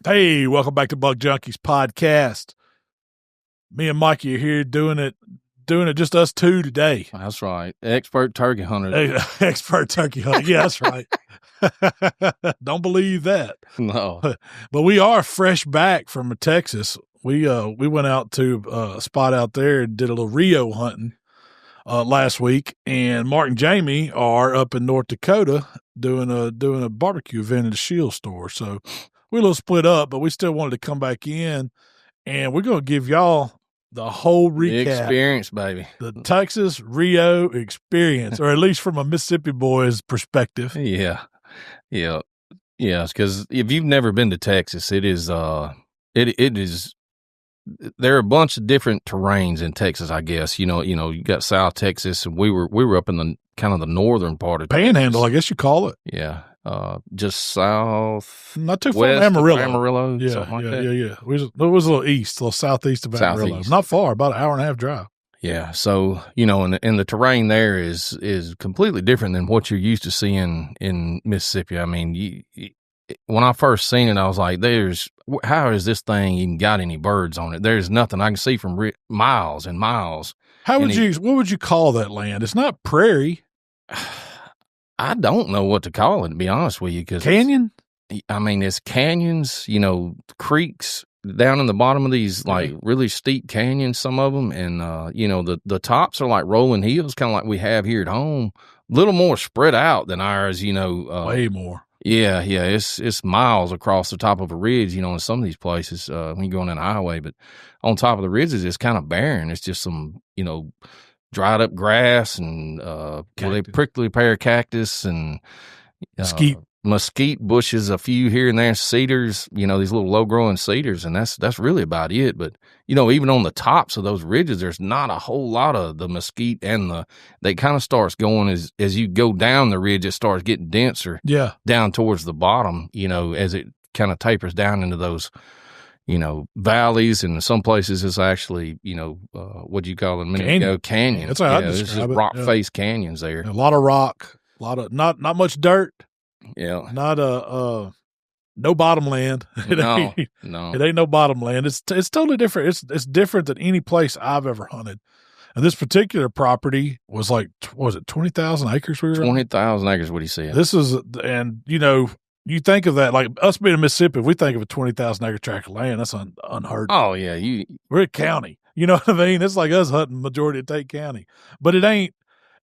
Hey, welcome back to Buck Junkies Podcast. Me and Mikey are here doing it just us two today. That's right. Expert turkey hunter. Hey, expert turkey hunter. Yeah, that's right. Don't believe that. No. But we are fresh back from Texas. We went out to a spot out there and did a little Rio hunting last week, and Mark and Jamie are up in North Dakota doing a barbecue event at a Shield store. So we're a little split up, but we still wanted to come back in, and we're going to give y'all the whole recap. The experience, baby. The Texas Rio experience, or at least from a Mississippi boy's perspective. Yeah. Because if you've never been to Texas, it is there are a bunch of different terrains in Texas, I guess. You you got South Texas, and we were up in the kind of the northern part of Panhandle, Texas. I guess you call it. Yeah. Just south, not too far from Amarillo. Amarillo, Yeah. It was a little east, a little southeast of Amarillo. Southeast. Not far, about an hour and a half drive. Yeah. So, and the terrain there is completely different than what you're used to seeing in Mississippi. I mean, when I first seen it, I was like, how is this thing even got any birds on it? There's nothing I can see from miles and miles. What would you call that land? It's not prairie. I don't know what to call it, to be honest with you. Canyon? It's canyons, creeks down in the bottom of these, like, really steep canyons, some of them. And, the tops are like rolling hills, kind of like we have here at home. A little more spread out than ours, way more. Yeah. It's miles across the top of a ridge, in some of these places when you're going on the highway. But on top of the ridges, it's kind of barren. It's just some, dried up grass and prickly pear cactus and mesquite bushes, a few here and there, cedars, these little low growing cedars, and that's really about it. But even on the tops of those ridges, there's not a whole lot of the mesquite, and they kind of starts going as you go down the ridge, it starts getting denser. Yeah, down towards the bottom, as it kind of tapers down into those valleys, and in some places it's actually, what do you call them? Canyon. That's how I describe it's just it. rock face canyons there. A lot of rock, a lot of not much dirt. Yeah. Not no bottom land. No. It ain't no bottom land. It's totally different. It's different than any place I've ever hunted. And this particular property was like, what was it 20,000 acres? 20,000 acres. What do you say? This is, and you think of that, like us being in Mississippi, if we think of a 20,000 acre tract of land, that's unheard of. Oh, yeah. We're a county. You know what I mean? It's like us hunting majority of Tate County. But it ain't,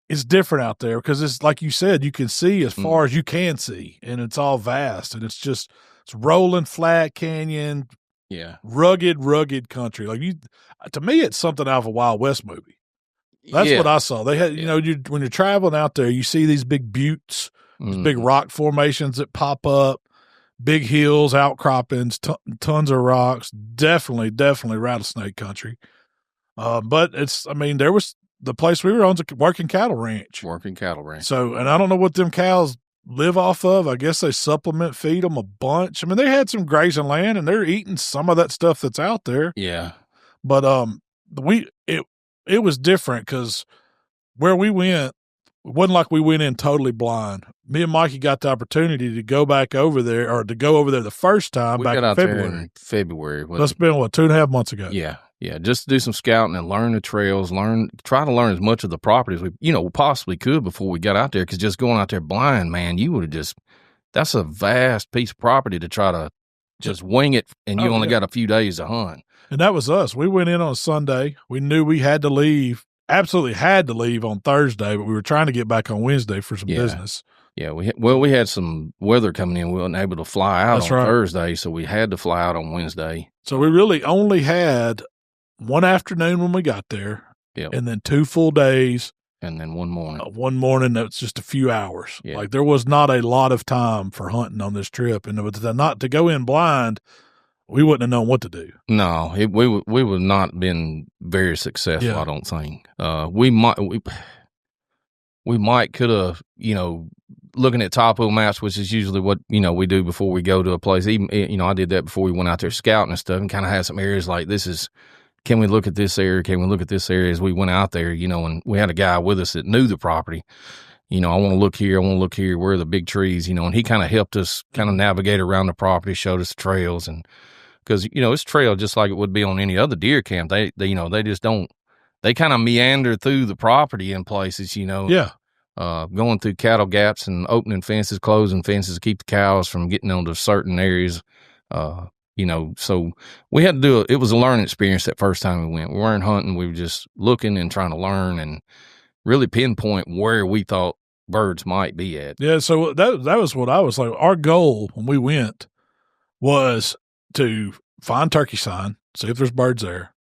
it's different out there because it's like you said, you can see as far as you can see, and it's all vast, and it's rolling flat canyon. Yeah. Rugged country. Like to me, it's something out of a Wild West movie. That's what I saw. They had, when you're traveling out there, you see these big buttes, these big rock formations that pop up, big hills, outcroppings, tons of rocks. Definitely rattlesnake country. But there was the place we were on, a working cattle ranch. So, and I don't know what them cows live off of. I guess they feed them a bunch. They had some grazing land, and they're eating some of that stuff that's out there. Yeah. But it was different because where we went, it wasn't like we went in totally blind. Me and Mikey got the opportunity to go back over there, or to go over there the first time back in February. That's been, 2.5 months ago? Yeah. Yeah, just to do some scouting and learn the trails, try to learn as much of the property as we, possibly could before we got out there. Because just going out there blind, man, you would have that's a vast piece of property to try to just wing it, and you only got a few days to hunt. And that was us. We went in on Sunday. We knew we had to leave, absolutely had to leave on Thursday, but we were trying to get back on Wednesday for some business. Yeah, we had some weather coming in. We weren't able to fly out on Thursday, so we had to fly out on Wednesday. So we really only had one afternoon when we got there, and then 2 full days. And then one morning. One morning, that's just a few hours. Yeah. Like, there was not a lot of time for hunting on this trip. And not to go in blind, we wouldn't have known what to do. No, we would not been very successful, I don't think. We might could have, looking at topo maps, which is usually what, we do before we go to a place. Even, I did that before we went out there scouting and stuff, and kind of had some areas like can we look at this area? Can we look at this area as we went out there, and we had a guy with us that knew the property, I want to look here. I want to look here. Where are the big trees? And he kind of helped us kind of navigate around the property, showed us the trails. And because, it's trail just like it would be on any other deer camp. They just don't, they kind of meander through the property in places, Yeah. Going through cattle gaps and opening fences, closing fences to keep the cows from getting onto certain areas. So we had to do it was a learning experience that first time we went. We weren't hunting. We were just looking and trying to learn and really pinpoint where we thought birds might be at. Yeah. So that was what I was like. Our goal when we went was to find turkey sign, see if there's birds there,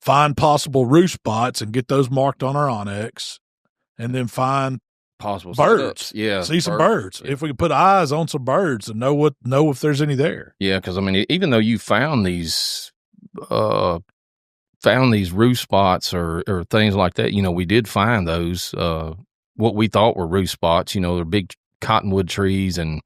find possible roost spots and get those marked on our Onyx, and then find possible birds. Yeah. See some birds. Yeah. If we could put eyes on some birds and know if there's any there. Yeah. Cause even though you found these roost spots or things like that, we did find those, what we thought were roost spots, they're big cottonwood trees and,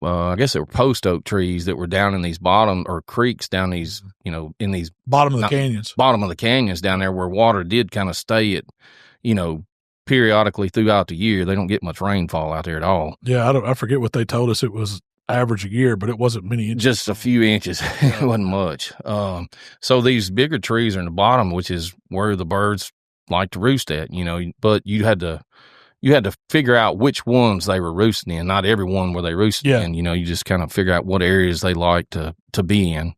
I guess they were post oak trees that were down in these bottom or creeks down these, in these bottom of the canyons down there where water did kind of stay at, periodically throughout the year. They don't get much rainfall out there at all. Yeah. I forget what they told us it was average a year, but it wasn't many inches. Just a few inches. It wasn't much. So these bigger trees are in the bottom, which is where the birds like to roost at, but you had to figure out which ones they were roosting in. Not every one where they roosted in, you just kind of figure out what areas they like to be in.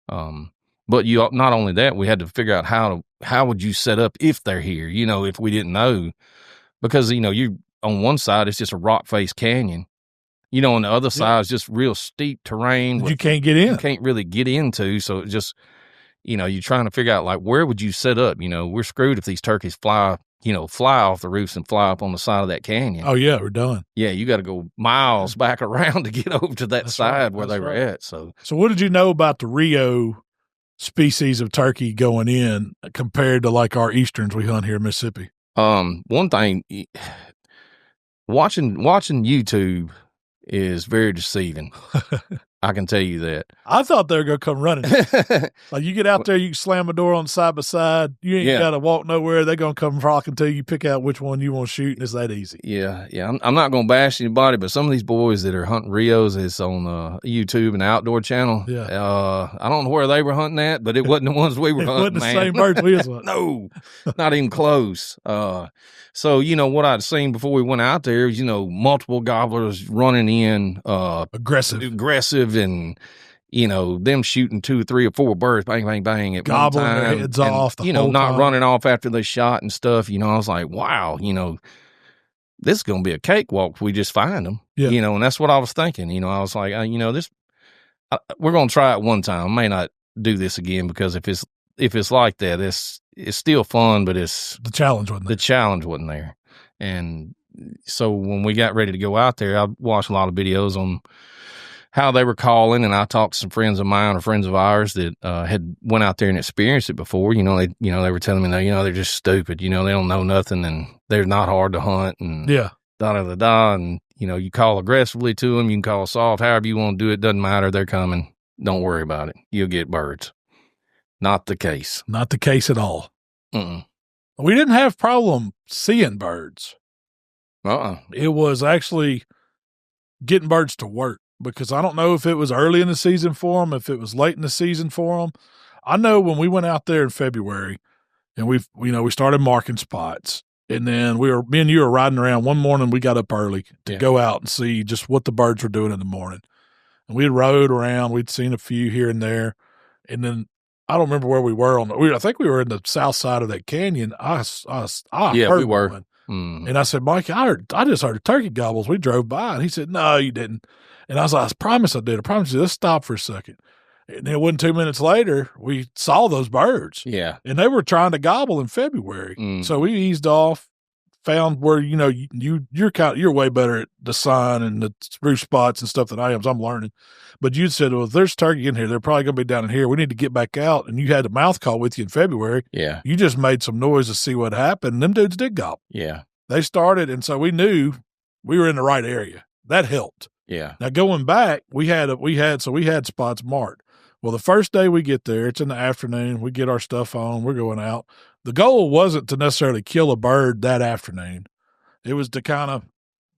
But not only that, we had to figure out how would you set up if they're here, if we didn't know, because, you on one side, it's just a rock face canyon, on the other side is just real steep terrain. You can't get in. You can't really get into. So it just, you're trying to figure out like, where would you set up? We're screwed if these turkeys fly off the roofs and fly up on the side of that canyon. Oh yeah, we're done. Yeah, you got to go miles back around to get over to that side where they were at. So what did you know about the Rio species of turkey going in compared to like our easterns we hunt here in Mississippi? One thing, watching YouTube is very deceiving. I can tell you that. I thought they were going to come running. Like you get out there, you can slam a door on side by side. You ain't got to walk nowhere. They're going to come flocking to you, pick out which one you want to shoot, and it's that easy. Yeah. I'm not going to bash anybody, but some of these boys that are hunting Rios is on YouTube and Outdoor Channel. Yeah. I don't know where they were hunting at, but it wasn't the ones we were hunting, wasn't the same birds we was hunting. No, not even close. So, what I'd seen before we went out there is, multiple gobblers running in, aggressive and, them shooting 2, 3, or 4 birds, bang, bang, bang at gobbling one time. Their heads off the whole not time. Running off after they shot and stuff. I was like, wow, this is going to be a cakewalk if we just find them. Yeah. And that's what I was thinking. I was like, this, we're going to try it one time. I may not do this again because if it's like that, it's still fun, but the challenge wasn't there. And so when we got ready to go out there, I watched a lot of videos on how they were calling, and I talked to some friends of mine or friends of ours that had went out there and experienced it before. They were telling me that they're just stupid. They don't know nothing, and they're not hard to hunt. And da. And you call aggressively to them, you can call soft, however you want to do it. Doesn't matter. They're coming. Don't worry about it. You'll get birds. Not the case. Not the case at all. Mm-mm. We didn't have problem seeing birds. It was actually getting birds to work, because I don't know if it was early in the season for them, if it was late in the season for them. I know when we went out there in February and we started marking spots, and then me and you were riding around one morning. We got up early to go out and see just what the birds were doing in the morning. And we rode around. We'd seen a few here and there. And then I don't remember where we were I think we were in the south side of that canyon. I heard we were. One. And I said, Mike, I just heard a turkey gobbles. We drove by, and he said, no, you didn't. And I was like, I promise I did. I promise you. Let's stop for a second. And then it wasn't 2 minutes later, we saw those birds. Yeah. And they were trying to gobble in February. So we eased off, found where, you're way better at the sign and the roost spots and stuff than I am, so I'm learning. But you said, well, if there's turkey in here, they're probably going to be down in here. We need to get back out. And you had a mouth call with you in February. Yeah. You just made some noise to see what happened. And them dudes did gobble. Yeah. They started, and so we knew we were in the right area. That helped. Yeah. Now going back, we had spots marked. Well, the first day we get there, it's in the afternoon. We get our stuff on. We're going out. The goal wasn't to necessarily kill a bird that afternoon. It was to kind of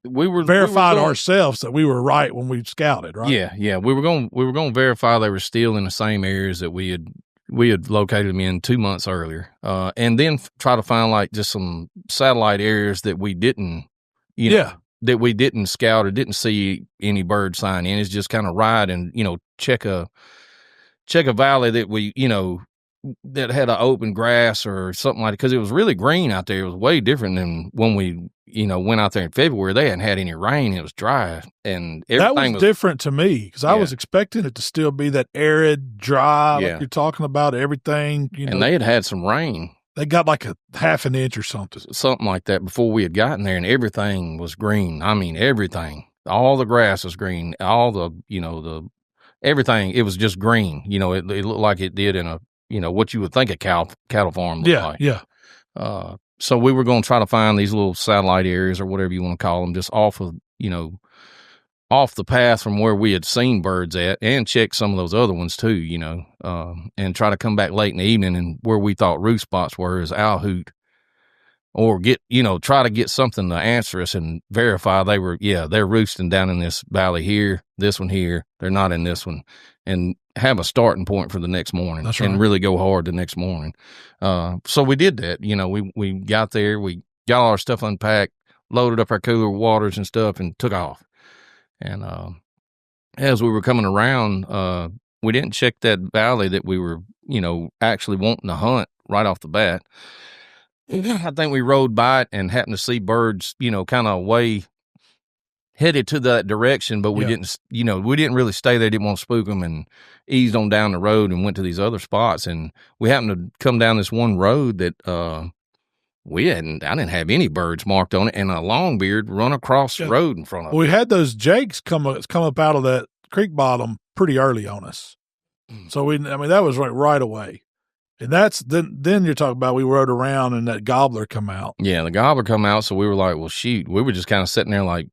verify ourselves that we were right when we scouted, right? Yeah. We were going to verify they were still in the same areas that we had located them in 2 months earlier, and then try to find like just some satellite areas that we didn't, that we didn't scout or didn't see any bird sign in. It's just kind of ride and check a valley that we that had an open grass or something like that, because it was really green out there. It was way different than when we went out there in February. They hadn't had any rain. It was dry, and everything that was different to me, because I was expecting it to still be that arid, dry, like you're talking about, everything. And they had some rain. They got like a half an inch or something like that before we had gotten there, and everything was green. I mean, everything. All the grass was green. All the everything. It was just green. It looked like it did in a what you would think a cattle farm looked like. Yeah. So we were going to try to find these little satellite areas or whatever you want to call them, just off of, off the path from where we had seen birds at, and check some of those other ones too, and try to come back late in the evening and where we thought roost spots were is owl hoot, or try to get something to answer us and verify they're roosting down in this valley here, this one here, they're not in this one, and have a starting point for the next morning. That's right. And really go hard the next morning. So we did that. We got there, we got all our stuff unpacked, loaded up our cooler waters and stuff, and took off. And as we were coming around, we didn't check that valley that we were, actually wanting to hunt right off the bat. I think we rode by it and happened to see birds, kind of way headed to that direction, but we didn't, we didn't really stay there. Didn't want to spook them, and eased on down the road and went to these other spots. And we happened to come down this one road that, I didn't have any birds marked on it, and a longbeard run across the road in front of us. We had those jakes come up out of that creek bottom pretty early on us. So that was right away. And that's then you're talking about we rode around and that gobbler come out. Yeah, the gobbler come out. So we were like, well, shoot. We were just kind of sitting there like,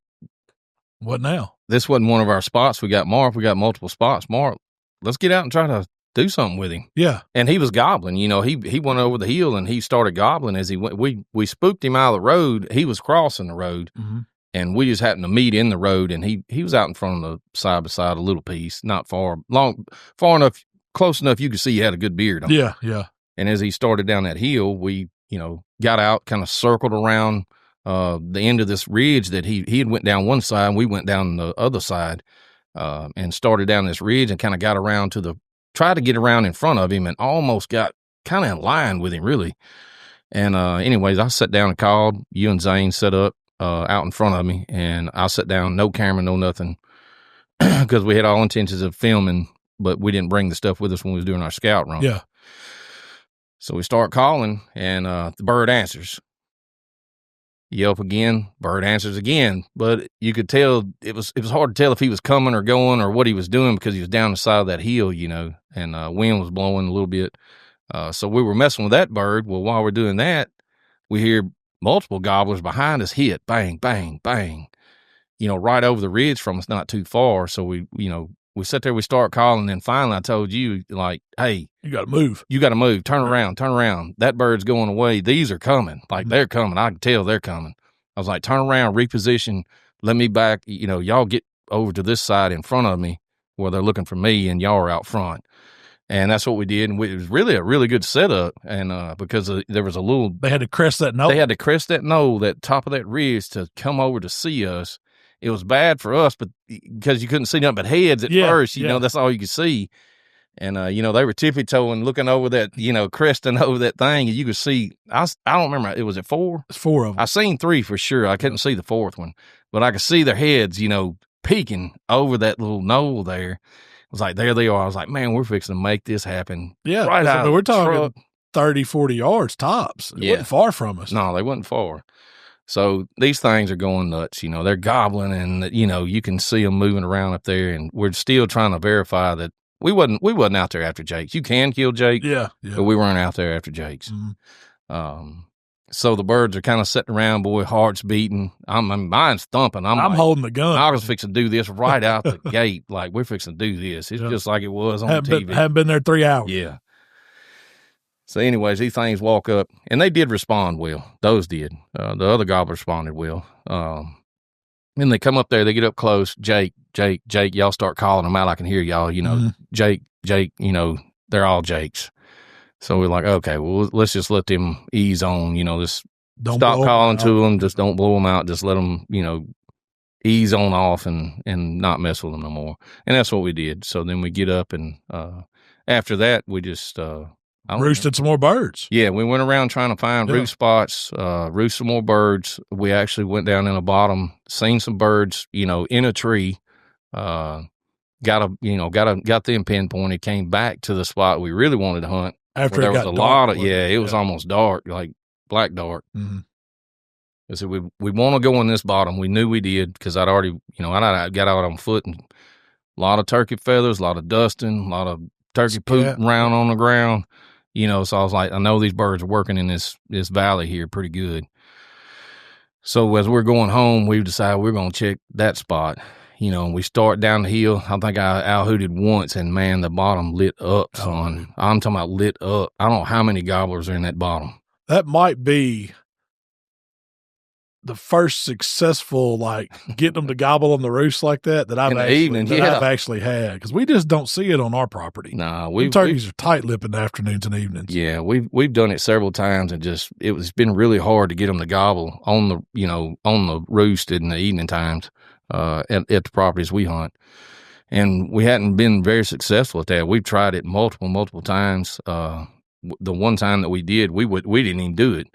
what now? This wasn't one of our spots we got marked. We got multiple spots marked. Let's get out and try to do something with him. Yeah. And he was gobbling. He went over the hill and he started gobbling as he went. We spooked him out of the road. He was crossing the road, and we just happened to meet in the road, and he was out in front of the side by side a little piece, not far enough, close enough you could see he had a good beard on. Yeah. And as he started down that hill, we, got out, kind of circled around the end of this ridge that he had went down one side, and we went down the other side, and started down this ridge and kind of got around tried to get around in front of him, and almost got kind of in line with him, really. And anyways, I sat down and called. You and Zane set up out in front of me, and I sat down, no camera, no nothing, because we had all intentions of filming, but we didn't bring the stuff with us when we was doing our scout run. Yeah. So we start calling, and the bird answers. Yelp again, bird answers again, but you could tell it was hard to tell if he was coming or going or what he was doing, because he was down the side of that hill, and wind was blowing a little bit. So we were messing with that bird. Well, while we're doing that, we hear multiple gobblers behind us hit, bang, bang, bang, right over the ridge from us, not too far. So we sat there, we start calling, and then finally I told you, like, hey, you got to move. Turn around. That bird's going away. These are coming. Like, they're coming. I can tell they're coming. I was like, turn around, reposition, let me back. Y'all get over to this side in front of me where they're looking for me, and y'all are out front. And that's what we did. And it was really a really good setup. And because there was they had to crest that knoll. That top of that ridge, to come over to see us. It was bad for us, but because you couldn't see nothing but heads at first, that's all you could see. And, they were tippy-toeing, looking over that, cresting over that thing. And you could see, I don't remember, was it 4? It's 4 of them. I seen 3 for sure. I couldn't see the 4th one, but I could see their heads, peeking over that little knoll there. It was like, there they are. I was like, man, we're fixing to make this happen. Yeah. Right out. We're talking 30, 40 yards tops. It wasn't far from us. No, they wasn't far. So these things are going nuts, they're gobbling, and, you can see them moving around up there, and we're still trying to verify that we wasn't out there after jakes. You can kill jake, but we weren't out there after jakes. Mm-hmm. So the birds are kind of sitting around, boy, heart's beating. Mine's thumping. I'm like, holding the gun. I was fixing to do this right out the gate. Like, we're fixing to do this. It's just like it was on TV. Haven't been there 3 hours. Yeah. So anyways, these things walk up, and they did respond well. Those did. The other gobblers responded well. And they come up there, they get up close. Jake, y'all start calling them out. I can hear y'all, Jake, they're all Jakes. So we're like, okay, well, let's just let them ease on, just stop calling to them. Just don't blow them out. Just let them, ease on off and not mess with them no more. And that's what we did. So then we get up, and after that, we just roosted some more birds. Yeah, we went around trying to find roost spots, roost some more birds. We actually went down in the bottom, seen some birds, in a tree. Got them pinpointed. Came back to the spot we really wanted to hunt. After there it was got a dark, lot of it was almost dark, like black dark. Mm-hmm. I said we want to go in this bottom. We knew we did because I'd already I got out on foot, and a lot of turkey feathers, a lot of dusting, a lot of turkey poop around on the ground. So I was like, I know these birds are working in this valley here pretty good. So as we're going home, we decided we're going to check that spot. And we start down the hill. I think I out-hooted once, and man, the bottom lit up, son. I'm talking about lit up. I don't know how many gobblers are in that bottom. That might be the first successful, getting them to gobble on the roost like that I've actually had, because we just don't see it on our property. Nah, turkeys are tight-lipped in the afternoons and evenings. Yeah, we've done it several times, and it's been really hard to get them to gobble on the roost in the evening times at the properties we hunt, and we hadn't been very successful at that. We've tried it multiple times. The one time that we did, we didn't even do it.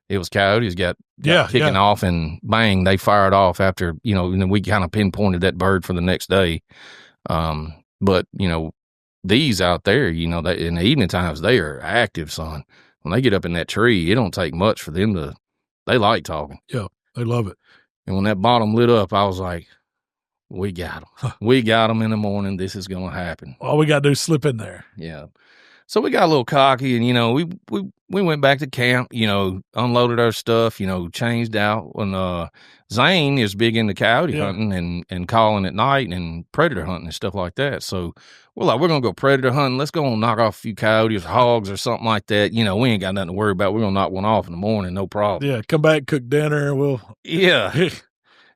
It was coyotes got kicking off, and bang, they fired off after, and then we kind of pinpointed that bird for the next day. But, these out there, they, in the evening times, they are active, son. When they get up in that tree, it don't take much for them they like talking. Yeah, they love it. And when that bottom lit up, I was like, we got them. We got them in the morning. This is going to happen. All we got to do is slip in there. Yeah. So we got a little cocky, and, we went back to camp, unloaded our stuff, changed out. And Zane is big into coyote hunting and calling at night and predator hunting and stuff like that. So we're like, we're going to go predator hunting. Let's go and knock off a few coyotes or hogs or something like that. We ain't got nothing to worry about. We're going to knock one off in the morning, no problem. Yeah, come back, cook dinner, and we'll... Yeah.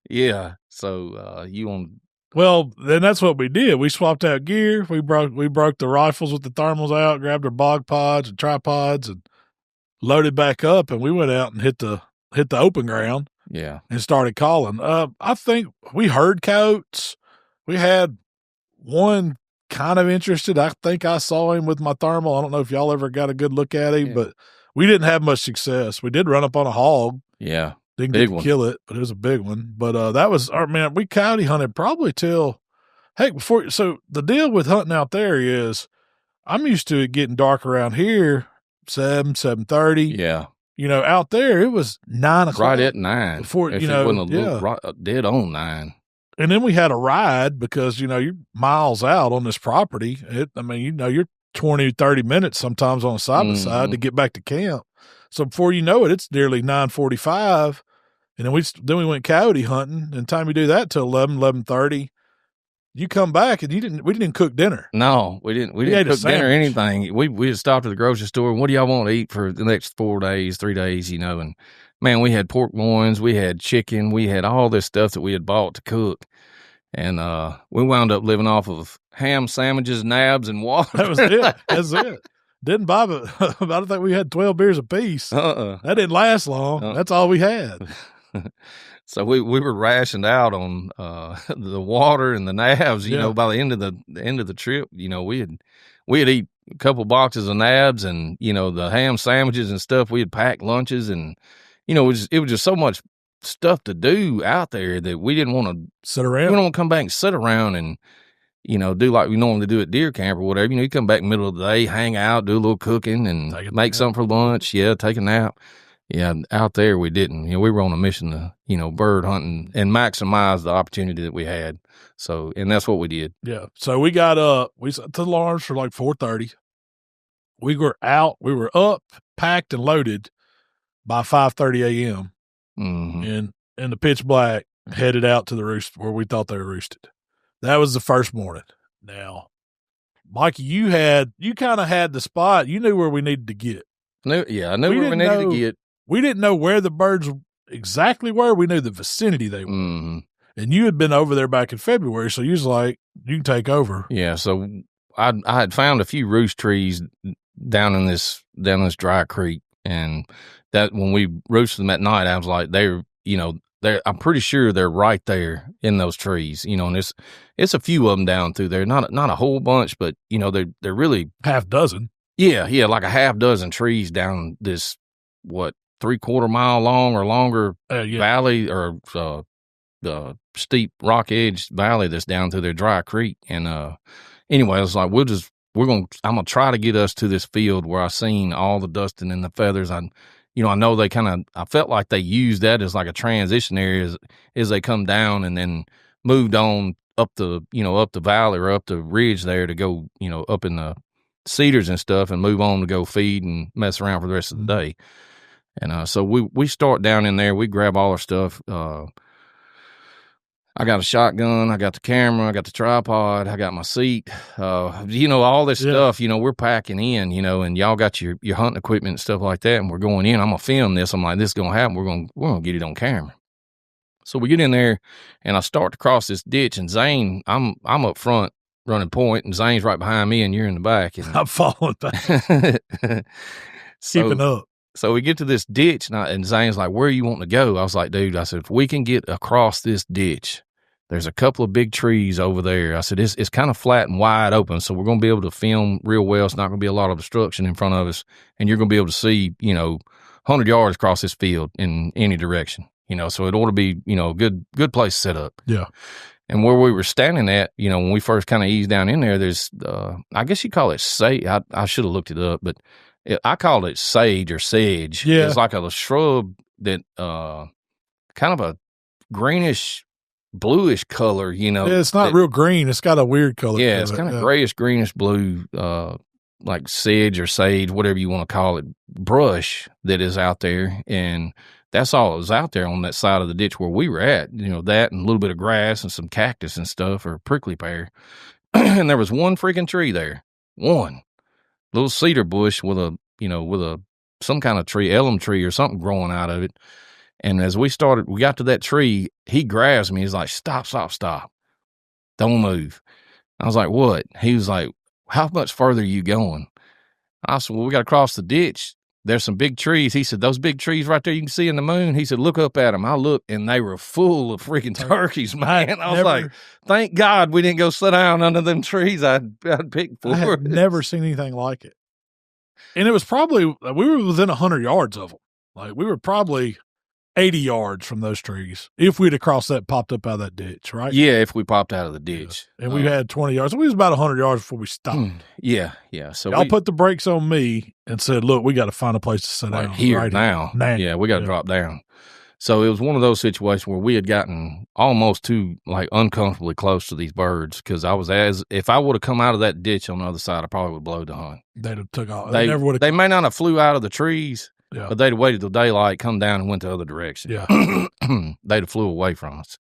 Yeah. So you want... Well, then that's what we did. We swapped out gear. We broke the rifles with the thermals out, grabbed our bog pods and tripods, and loaded back up. And we went out and hit the open ground. Yeah, and started calling. I think we heard coyotes. We had one kind of interested. I think I saw him with my thermal. I don't know if y'all ever got a good look at him, but we didn't have much success. We did run up on a hog. Yeah. Didn't get to kill it, but it was a big one. But that was our man. We coyote hunted probably till before. So the deal with hunting out there is, I'm used to it getting dark around here, 7:30. Yeah, out there it was 9 o'clock. Right at 9. Before dead on 9. And then we had a ride because you're miles out on this property. You're 20, 30 minutes sometimes on a side by side to get back to camp. So before you know it, it's nearly 9:45. And then we went coyote hunting, and time you do that till 11:30, you come back and we didn't cook dinner. No, we didn't cook dinner or anything. We just stopped at the grocery store, and what do y'all want to eat for the next 3 days, and man, we had pork loins, we had chicken, we had all this stuff that we had bought to cook. And we wound up living off of ham sandwiches, nabs, and water. That was it. That's it. Didn't buy it. I don't think we had 12 beers apiece. That didn't last long. That's all we had. So we were rationed out on the water and the nabs. By the end of the trip, we'd eat a couple boxes of nabs and the ham sandwiches and stuff. We had packed lunches, and it was just so much stuff to do out there that we didn't want to sit around. We don't want to come back and sit around and do like we normally do at deer camp or whatever. You come back in the middle of the day, hang out, do a little cooking, and make something for lunch. Yeah, take a nap. Yeah, out there we didn't. We were on a mission to, bird hunting and maximize the opportunity that we had. So, and that's what we did. Yeah. So we got up. We set the alarms for like 4:30. We were out. We were up, packed, and loaded by 5:30 a.m. Mm-hmm. And in the pitch black, headed out to the roost where we thought they were roosted. That was the first morning. Now, Mikey, you kind of had the spot. You knew where we needed to get. I knew where we needed to get. We didn't know where the birds exactly were. We knew the vicinity they were. Mm-hmm. And you had been over there back in February, so you was like, you can take over. Yeah, so I had found a few roost trees down in this dry creek, and that when we roosted them at night, I was like, I'm pretty sure they're right there in those trees, and it's a few of them down through there, not a whole bunch, but they're really half dozen. Yeah, like a half dozen trees down this 3/4 mile long or longer valley or the steep rock edge valley that's down through their dry creek. And anyway, I was like, I'm gonna try to get us to this field where I seen all the dusting and the feathers. I know I felt like they used that as like a transition area as they come down and then moved on up the valley or up the ridge there to go, up in the cedars and stuff and move on to go feed and mess around for the rest of the day. And so we start down in there. We grab all our stuff. I got a shotgun, I got the camera, I got the tripod, I got my seat, all this stuff, we're packing in, and y'all got your hunting equipment and stuff like that, and we're going in. I'm going to film this. I'm like, this is going to happen. We're going to get it on camera. So we get in there, and I start to cross this ditch, and Zane, I'm up front running point, and Zane's right behind me, and you're in the back. And I'm following back. Keeping up. So we get to this ditch, and Zane's like, where are you wanting to go? I was like, dude, I said, if we can get across this ditch, there's a couple of big trees over there. I said, it's kind of flat and wide open, so we're going to be able to film real well. It's not going to be a lot of obstruction in front of us, and you're going to be able to see, 100 yards across this field in any direction, so it ought to be, a good place to set up. Yeah. And where we were standing at, when we first kind of eased down in there, there's, I guess you call it sage. I should have looked it up, but I called it sage or sedge. Yeah. It's like a shrub that kind of a greenish, bluish color, Yeah, it's not real green. It's got a weird color. Yeah, it's kind of grayish, greenish blue, like sedge or sage, whatever you want to call it, brush that is out there. And that's all that was out there on that side of the ditch where we were at, that and a little bit of grass and some cactus and stuff or prickly pear. And there was one freaking tree there. One. Little cedar bush with some kind of tree, elm tree or something growing out of it. And as we got to that tree, he grabs me. He's like, stop. Don't move. I was like, what? He was like, how much further are you going? I said, well, we got to cross the ditch. There's some big trees. He said, those big trees right there you can see in the moon. He said, look up at them. I looked, and they were full of freaking turkeys, man. I was like, thank God we didn't go sit down under them trees I'd picked for. I had never seen anything like it. And it was probably, we were within 100 yards of them. Like, we were probably 80 yards from those trees if we'd have crossed that, popped up out of that ditch, right? Yeah, if we popped out of the ditch. Yeah. And we had 20 yards. So we was about 100 yards before we stopped. Yeah. So y'all put the brakes on me and said, look, we got to find a place to sit down. Here, now. Yeah, we got to drop down. So it was one of those situations where we had gotten almost too uncomfortably close to these birds because if I would have come out of that ditch on the other side, I probably would have blowed the hunt. They'd have took off. They may not have flew out of the trees. Yeah. But they'd have waited till daylight, come down, and went the other direction. Yeah. They'd have flew away from us.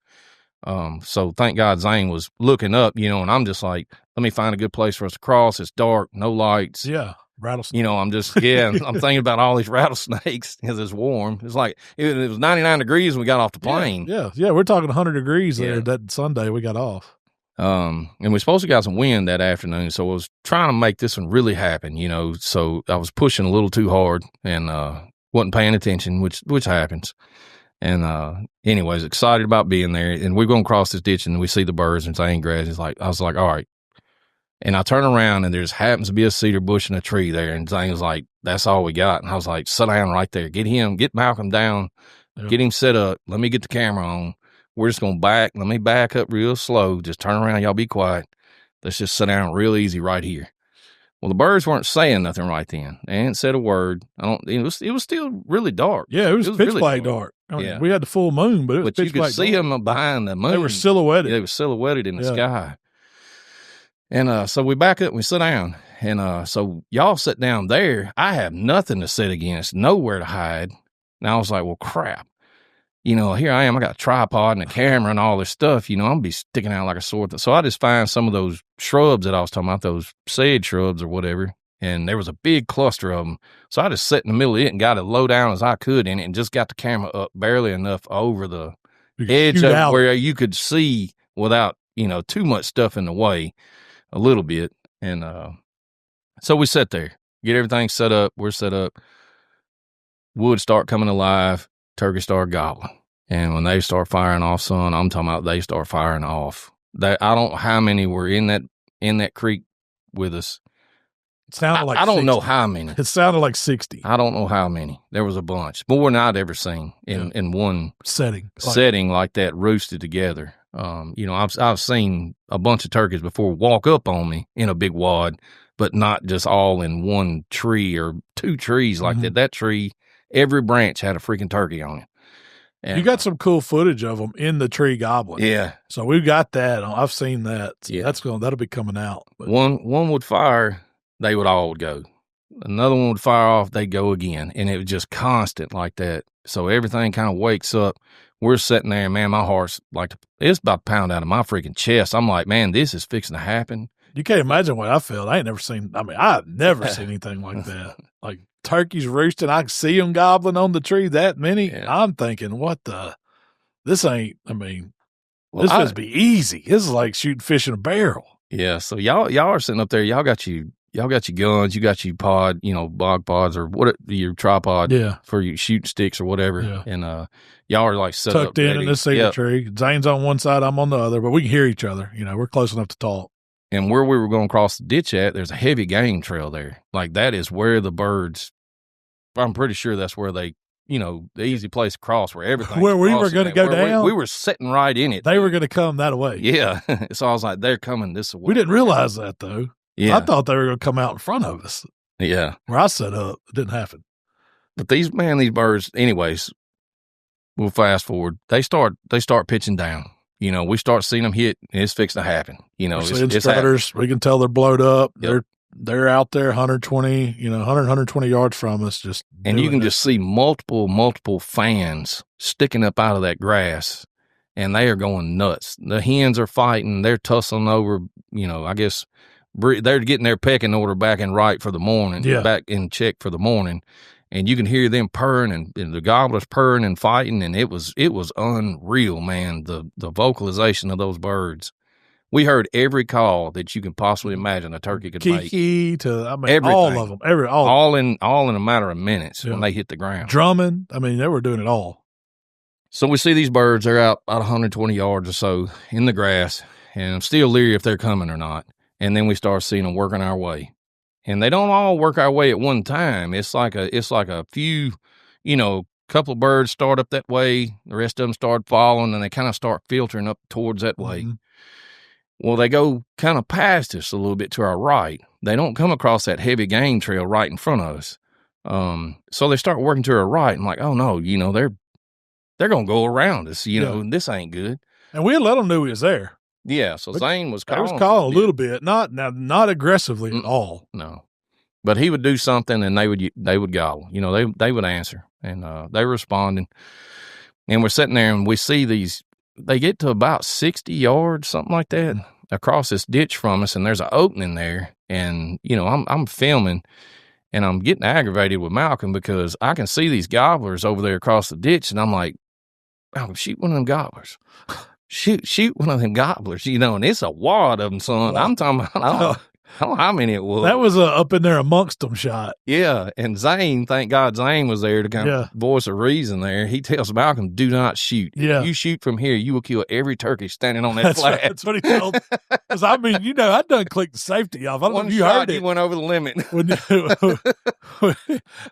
So thank God Zane was looking up, and I'm just like, let me find a good place for us to cross. It's dark, no lights. Yeah. Rattlesnake. I'm thinking about all these rattlesnakes because it's warm. It's like, it was 99 degrees when we got off the plane. Yeah. We're talking 100 degrees there that Sunday we got off. And we supposed to got some wind that afternoon, so I was trying to make this one really happen, so I was pushing a little too hard and wasn't paying attention, which happens. And anyways, excited about being there, and we're going to cross this ditch, and we see the birds and Zane grabs. I was like, all right. And I turn around, and there just happens to be a cedar bush and a tree there, and Zane was like, that's all we got. And I was like, sit down right there. Get Malcom down, get him set up. Let me get the camera on. We're just going to let me back up real slow. Just turn around. Y'all be quiet. Let's just sit down real easy right here. Well, the birds weren't saying nothing right then. They hadn't said a word. It was still really dark. Yeah, it was pitch really black dark. I mean, we had the full moon, but it was pitch black dark. But you could see them behind the moon. They were silhouetted. They were silhouetted in the sky. And so we back up and we sit down. And so y'all sit down there. I have nothing to sit against, nowhere to hide. And I was like, well, crap. Here I am. I got a tripod and a camera and all this stuff. I'm going to be sticking out like a sore thumb. So I just find some of those shrubs that I was talking about, those sage shrubs or whatever, and there was a big cluster of them. So I just sat in the middle of it and got as low down as I could in it and just got the camera up barely enough over the edge of where you could see without, too much stuff in the way a little bit. And so we sat there, get everything set up. We're set up. Wood start coming alive. Turkey start gobbling. And when they start firing off, son, I'm talking about they start firing off. I don't know how many were in that creek with us. It sounded like I don't 60. know how many. It sounded like 60. I don't know how many. There was a bunch. More than I'd ever seen in one setting like that, roosted together. I've seen a bunch of turkeys before walk up on me in a big wad, but not just all in one tree or two trees like that. That tree, every branch had a freaking turkey on it. And, you got some cool footage of them in the tree gobbling. Yeah. So we've got that. I've seen that. So yeah. That'll be coming out. But one would fire, they would all go. Another one would fire off, they'd go again. And it was just constant like that. So everything kind of wakes up. We're sitting there, and man, my heart's it's about to pound out of my freaking chest. I'm like, man, this is fixing to happen. You can't imagine what I felt. I've never seen anything like that. Like turkeys roosting, I can see them gobbling on the tree that many. Yeah. I'm thinking, this must be easy. This is like shooting fish in a barrel. Yeah. So y'all are sitting up there. Y'all got your guns. You got your pod, bog pods or your tripod for your shooting sticks or whatever. Yeah. And y'all are like set tucked up in this cedar tree. Zane's on one side, I'm on the other, but we can hear each other. We're close enough to talk. And where we were going to cross the ditch at, there's a heavy game trail there. Like that is where the birds, I'm pretty sure that's where they, the easy place to cross where everything. Where we were going to go down. We were sitting right in it. They were going to come that way. Yeah. So I was like, they're coming this way. We didn't realize that though. Yeah. I thought they were going to come out in front of us. Yeah. Where I set up, it didn't happen. But these birds, anyways, we'll fast forward. They start pitching down. We start seeing them hit, and it's fixing to happen. It's strutters. We can tell they're blowed up. Yep. They're out there 120 yards from us. And you can just see multiple fans sticking up out of that grass, and they are going nuts. The hens are fighting. They're tussling over, I guess they're getting their pecking order back in right for the morning, back in check for the morning. And you can hear them purring and the gobblers purring and fighting, and it was unreal, man. The vocalization of those birds. We heard every call that you can possibly imagine a turkey could make. Kiki to everything. All of them, all in a matter of minutes when they hit the ground. Drumming, they were doing it all. So we see these birds. They're out about 120 yards or so in the grass, and I'm still leery if they're coming or not. And then we start seeing them working our way. And they don't all work our way at one time. It's like a few, couple of birds start up that way. The rest of them start following, and they kind of start filtering up towards that way. Well, they go kind of past us a little bit to our right. They don't come across that heavy game trail right in front of us. So they start working to our right. I'm like, oh no, they're going to go around us. This ain't good. And we let them know he was there. Yeah, so Zane was calling. He was calling a little bit, not aggressively at all. No, but he would do something, and they would gobble. They would answer, and they were responding. And we're sitting there, and we see these. They get to about 60 yards, something like that, across this ditch from us, and there's an opening there. And I'm filming, and I'm getting aggravated with Malcom because I can see these gobblers over there across the ditch, and I'm like, "Oh, shoot one of them gobblers." Shoot one of them gobblers, and it's a wad of them, son. Wow. I'm talking about, I don't know how many it was. That was up in there amongst them shot. Yeah, and Zane, thank God Zane was there to kind of voice a reason there. He tells Malcom, do not shoot. Yeah. If you shoot from here, you will kill every turkey standing on that flat. Right. That's what he told. Because, I done clicked the safety off. I don't know if you heard it. You went over the limit.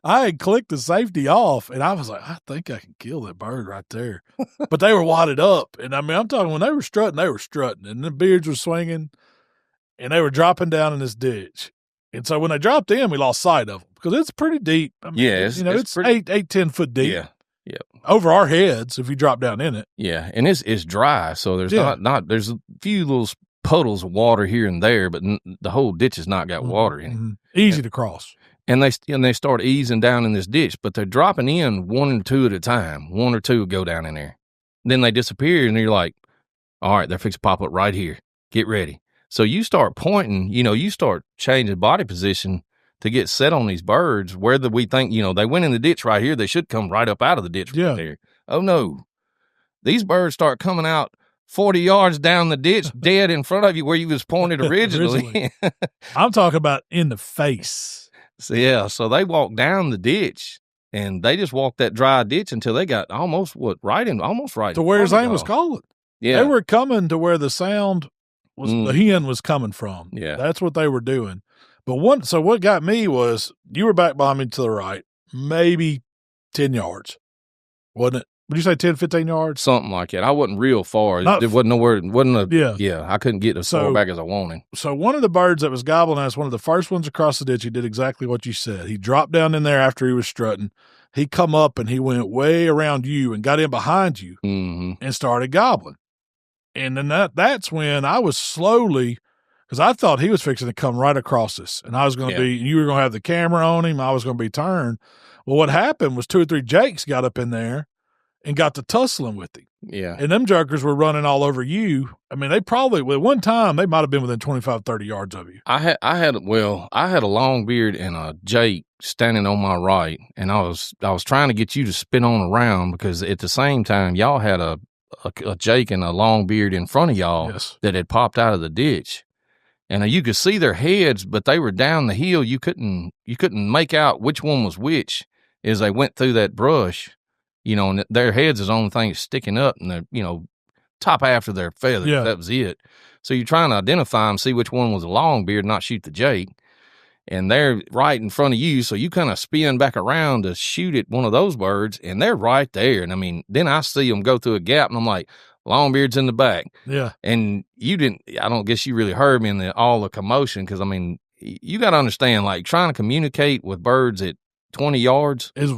I had clicked the safety off, and I was like, I think I can kill that bird right there. But they were wadded up. And, I'm talking, when they were strutting, and the beards were swinging. And they were dropping down in this ditch. And so when they dropped in, we lost sight of them because it's pretty deep. It's pretty, 10 foot deep. Yeah. Yeah. Over our heads if you drop down in it. Yeah. And it's dry. So there's there's a few little puddles of water here and there, but the whole ditch has not got water in it. Easy to cross. And they start easing down in this ditch, but they're dropping in one or two at a time. One or two go down in there. Then they disappear, and you're like, all right, they're fixing to pop up right here. Get ready. So you start pointing, you start changing body position to get set on these birds. Where we think, they went in the ditch right here. They should come right up out of the ditch right there. Oh, no. These birds start coming out 40 yards down the ditch, dead in front of you where you was pointed originally. I'm talking about in the face. So they walked down the ditch, and they just walked that dry ditch until they got almost right to where Zane was calling. Yeah, they were coming to where the sound was. The hen was coming from. Yeah, that's what they were doing. But what got me was you were back behind me to the right, maybe 10 yards, wasn't it? Would you say 10, 15 yards? Something like that. I wasn't real far. It wasn't nowhere. I couldn't get as far back as I wanted. So one of the birds that was gobbling us, one of the first ones across the ditch, he did exactly what you said. He dropped down in there after he was strutting. He come up and he went way around you and got in behind you and started gobbling. And then that's when I was slowly, because I thought he was fixing to come right across us. And I was going to you were going to have the camera on him. I was going to be turned. Well, what happened was 2 or 3 jakes got up in there and got to tussling with him. Yeah. And them jerkers were running all over you. I mean, at one time, they might have been within 25, 30 yards of you. I had a long beard and a jake standing on my right, and I was trying to get you to spin on around because at the same time, y'all had a jake and a long beard in front of y'all that had popped out of the ditch. And you could see their heads, but they were down the hill. You couldn't make out which one was which as they went through that brush. And their heads is the only thing sticking up, and the top half of their feathers. Yeah. That was it. So you're trying to identify them, see which one was a long beard, not shoot the jake. And they're right in front of you, so you kind of spin back around to shoot at one of those birds, and they're right there. And I mean, then I see them go through a gap, and I'm like, Longbeard's in the back. Yeah. And I don't guess you really heard me in all the commotion, because I mean, you got to understand, like trying to communicate with birds at 20 yards is.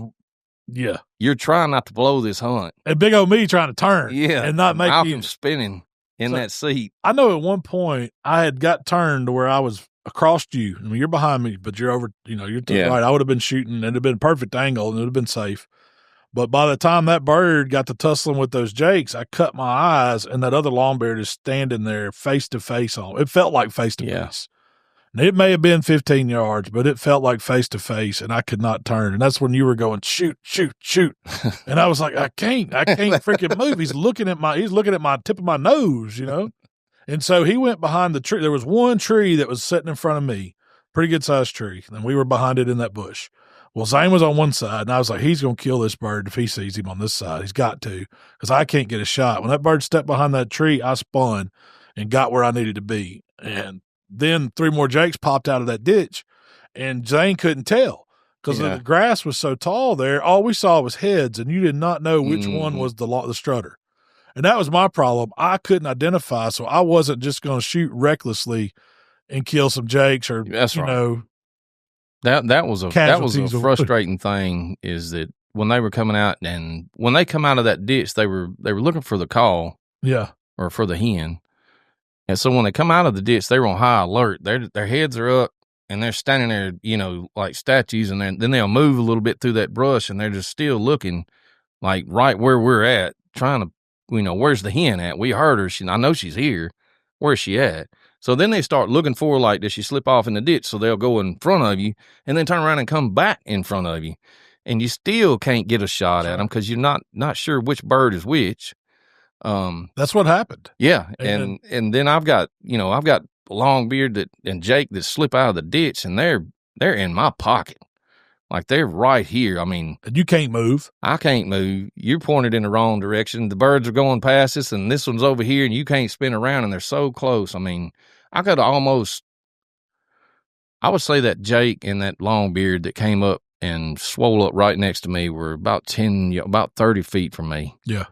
Yeah. You're trying not to blow this hunt. And big old me trying to turn. Yeah. And not make Malcom spinning in that seat. I know at one point I had got turned to where I was across you. I mean, you're behind me, but you're over, you're to the right. I would have been shooting and it'd have been a perfect angle and it would have been safe. But by the time that bird got to tussling with those jakes, I cut my eyes and that other longbeard is standing there face to face on. It felt like face to face. It may have been 15 yards, but it felt like face to face, and I could not turn. And that's when you were going, shoot, shoot, shoot. And I was like, I can't freaking move. He's looking at my tip of my nose, And so he went behind the tree. There was one tree that was sitting in front of me, pretty good sized tree, and we were behind it in that bush. Well, Zane was on one side, and I was like, he's going to kill this bird if he sees him on this side. He's got to, because I can't get a shot. When that bird stepped behind that tree, I spun and got where I needed to be. And then 3 more jakes popped out of that ditch, and Zane couldn't tell because the grass was so tall there. All we saw was heads, and you did not know which one was the strutter. And that was my problem. I couldn't identify, so I wasn't just going to shoot recklessly and kill some jakes or, know. That was a frustrating thing is that when they were coming out and when they come out of that ditch, they were looking for the call. Yeah. Or for the hen. And so when they come out of the ditch, they were on high alert. Their heads are up, and they're standing there, like statues, and then they'll move a little bit through that brush, and they're just still looking, like right where we're at, trying to, where's the hen at? We heard her. I know she's here. Where's she at? So then they start looking for, like, does she slip off in the ditch? So they'll go in front of you, and then turn around and come back in front of you, and you still can't get a shot at them because you're not sure which bird is which. That's what happened. Yeah. And then I've got Longbeard and Jake that slip out of the ditch, and they're in my pocket. Like they're right here. I mean, and you can't move. I can't move. You're pointed in the wrong direction. The birds are going past us, and this one's over here, and you can't spin around, and they're so close. I mean, I would say that Jake and that Longbeard that came up and swole up right next to me were about 30 feet from me. Yeah.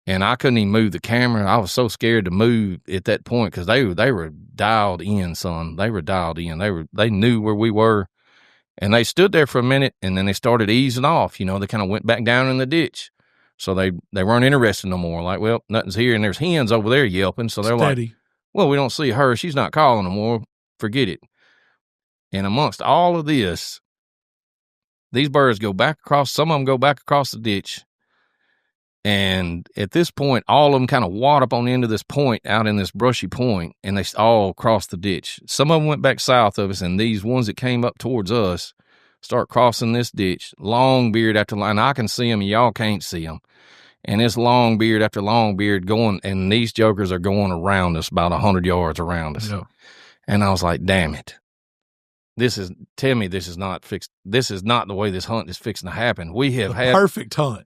And I couldn't even move the camera. I was so scared to move at that point because they were dialed in, son. They were dialed in. They knew where we were, and they stood there for a minute, and then they started easing off. They kind of went back down in the ditch, so they weren't interested no more. Like, well, nothing's here, and there's hens over there yelping. So they're like, well, we don't see her. She's not calling no more. Forget it. And amongst all of this, these birds go back across. Some of them go back across the ditch. And at this point, all of them kind of wad up on the end of this point out in this brushy point, and they all crossed the ditch. Some of them went back south of us, and these ones that came up towards us start crossing this ditch, long beard after line. I can see them, and y'all can't see them. And it's long beard after long beard going, and these jokers are going around us, about 100 yards around us. Yeah. And I was like, damn it. Tell me this is not fixed. This is not the way this hunt is fixing to happen. We have had perfect hunt.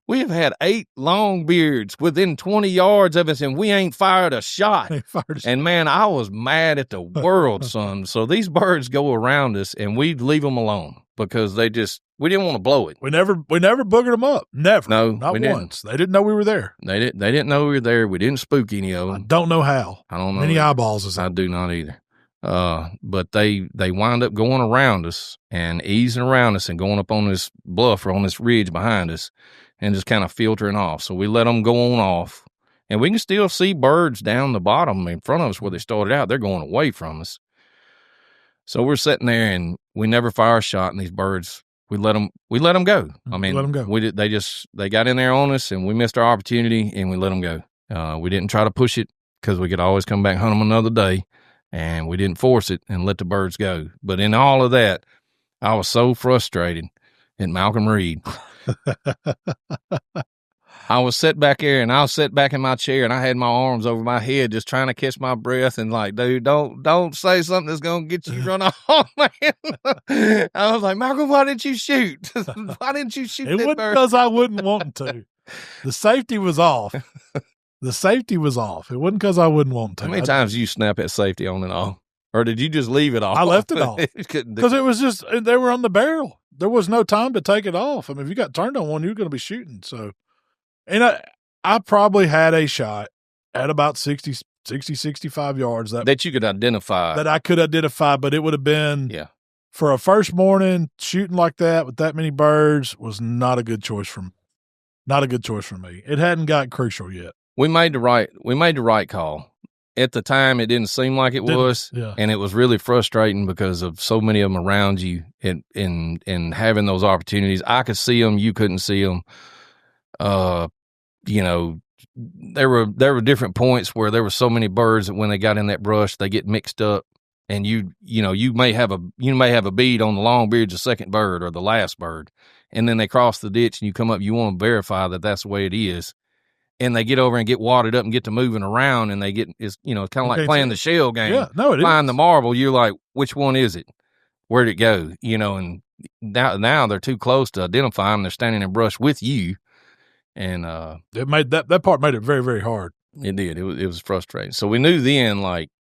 We have had 8 long beards within 20 yards of us, and we ain't fired a shot. And man, I was mad at the world, son. So these birds go around us, and we leave them alone because we didn't want to blow it. We never boogered them up. Never. No, not once. They didn't know we were there. They didn't know we were there. We didn't spook any of them. I don't know how. I don't know. Many eyeballs is that? I do not either. But they wind up going around us and easing around us and going up on this bluff or on this ridge behind us and just kind of filtering off. So we let them go on off, and we can still see birds down the bottom in front of us where they started out. They're going away from us. So we're sitting there and we never fire a shot, and these birds, we let them go. I mean, let them go. They got in there on us, and we missed our opportunity, and we let them go. We didn't try to push it because we could always come back and hunt them another day. And we didn't force it and let the birds go. But in all of that, I was so frustrated at Malcolm Reed. I was set back there, and I was set back in my chair, and I had my arms over my head just trying to catch my breath and like, dude, don't say something that's going to get you run off, man. I was like, Malcolm, why didn't you shoot? Why didn't you shoot it that wasn't bird? Because I wouldn't want to. The safety was off. The safety was off. It wasn't because I wouldn't want to. How many times you snap at safety on and off? Or did you just leave it off? I left it off. Because it was just, they were on the barrel. There was no time to take it off. I mean, if you got turned on one, you're going to be shooting. So, and I probably had a shot at about 60, 65 yards. That you could identify. That I could identify, but it would have been, for a first morning, shooting like that with that many birds was not a good choice for me. It hadn't got crucial yet. We made the right call. At the time, it didn't seem like it was, and it was really frustrating because of so many of them around you and having those opportunities. I could see them, you couldn't see them. You know, there were different points where there were so many birds that when they got in that brush, they get mixed up, and you may have a bead on the long beard's the second bird or the last bird, and then they cross the ditch and you come up, you want to verify that that's the way it is. And they get over and get wadded up and get to moving around, and it's kind of like playing the shell game. Yeah, no, it is. Find the marble. You're like, which one is it? Where'd it go? And now they're too close to identify them. They're standing in brush with you, and it made that part made it very, very hard. It did. It was frustrating. So we knew then, like,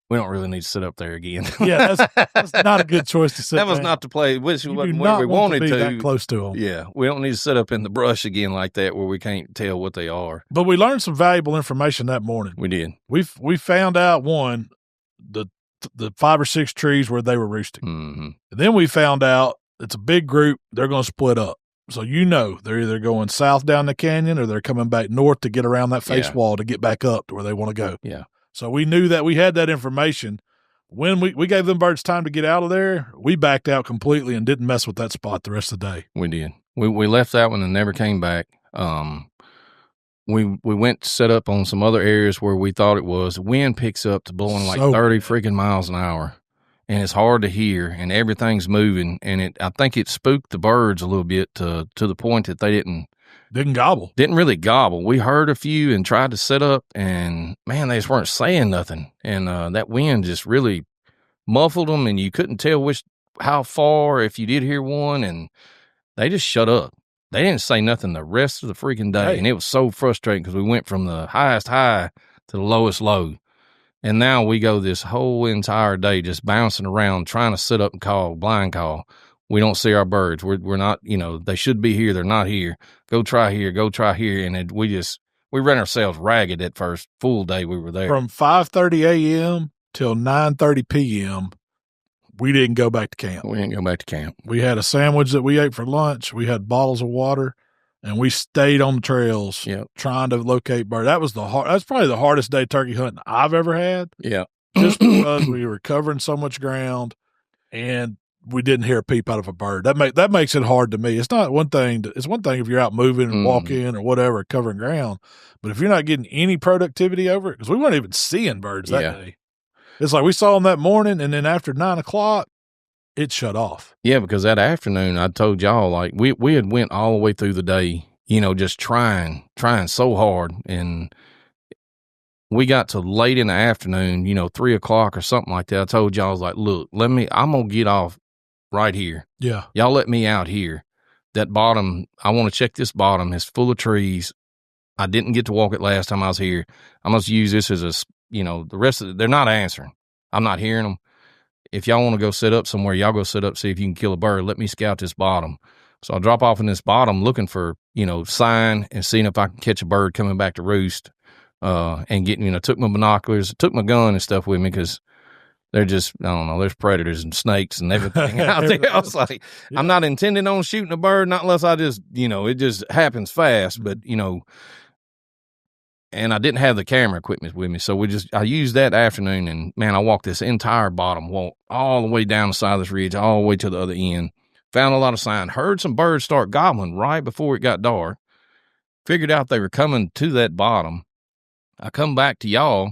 we don't really need to sit up there again. Yeah, that's not a good choice to sit. That was there. Not the play. Which wasn't where we wanted to be to. That close to them. Yeah, we don't need to sit up in the brush again like that where we can't tell what they are. But we learned some valuable information that morning. We did. We found out the 5 or 6 trees where they were roosting. Mm-hmm. And then we found out it's a big group. They're going to split up. So they're either going south down the canyon or they're coming back north to get around that face wall to get back up to where they want to go. Yeah. So we knew that we had that information. When we gave them birds time to get out of there, we backed out completely and didn't mess with that spot the rest of the day. We did. We left that one and never came back. We went to set up on some other areas where we thought it was. The wind picks up to blowing like 30 freaking miles an hour, and it's hard to hear, and everything's moving, and I think it spooked the birds a little bit to the point that they didn't gobble. Didn't really gobble. We heard a few and tried to set up, and man, they just weren't saying nothing. And that wind just really muffled them, and you couldn't tell how far if you did hear one, and they just shut up. They didn't say nothing the rest of the freaking day, and it was so frustrating because we went from the highest high to the lowest low. And now we go this whole entire day just bouncing around trying to set up and blind call. We don't see our birds. We're not, they should be here. They're not here. Go try here. And we ran ourselves ragged that first full day we were there. From 5:30 a.m. till 9:30 p.m., we didn't go back to camp. We had a sandwich that we ate for lunch. We had bottles of water, and we stayed on the trails trying to locate birds. That's probably the hardest day turkey hunting I've ever had. Yeah. Just because we were covering so much ground, and we didn't hear a peep out of a bird. That makes it hard to me. It's not one thing. It's one thing if you're out moving and walking or whatever, covering ground. But if you're not getting any productivity over it, because we weren't even seeing birds that day. It's like we saw them that morning, and then after 9 o'clock, it shut off. Yeah, because that afternoon, I told y'all, like, we had went all the way through the day, just trying so hard. And we got to late in the afternoon, 3 o'clock or something like that. I told y'all, I was like, look, I'm going to get off right here. Yeah. Y'all let me out here. That bottom, I want to check this bottom. It's full of trees. I didn't get to walk it last time I was here. I must use this as the rest of it. They're not answering. I'm not hearing them. If y'all want to go sit up somewhere, y'all go sit up, see if you can kill a bird. Let me scout this bottom. So I drop off in this bottom looking for, sign and seeing if I can catch a bird coming back to roost. And getting, took my binoculars, took my gun and stuff with me because they're just, I don't know, there's predators and snakes and everything out there. I was like, I'm not intending on shooting a bird, not unless I just, it just happens fast. But, and I didn't have the camera equipment with me. So I used that afternoon and, man, I walked this entire bottom, walked all the way down the side of this ridge, all the way to the other end. Found a lot of sign, heard some birds start gobbling right before it got dark. Figured out they were coming to that bottom. I come back to y'all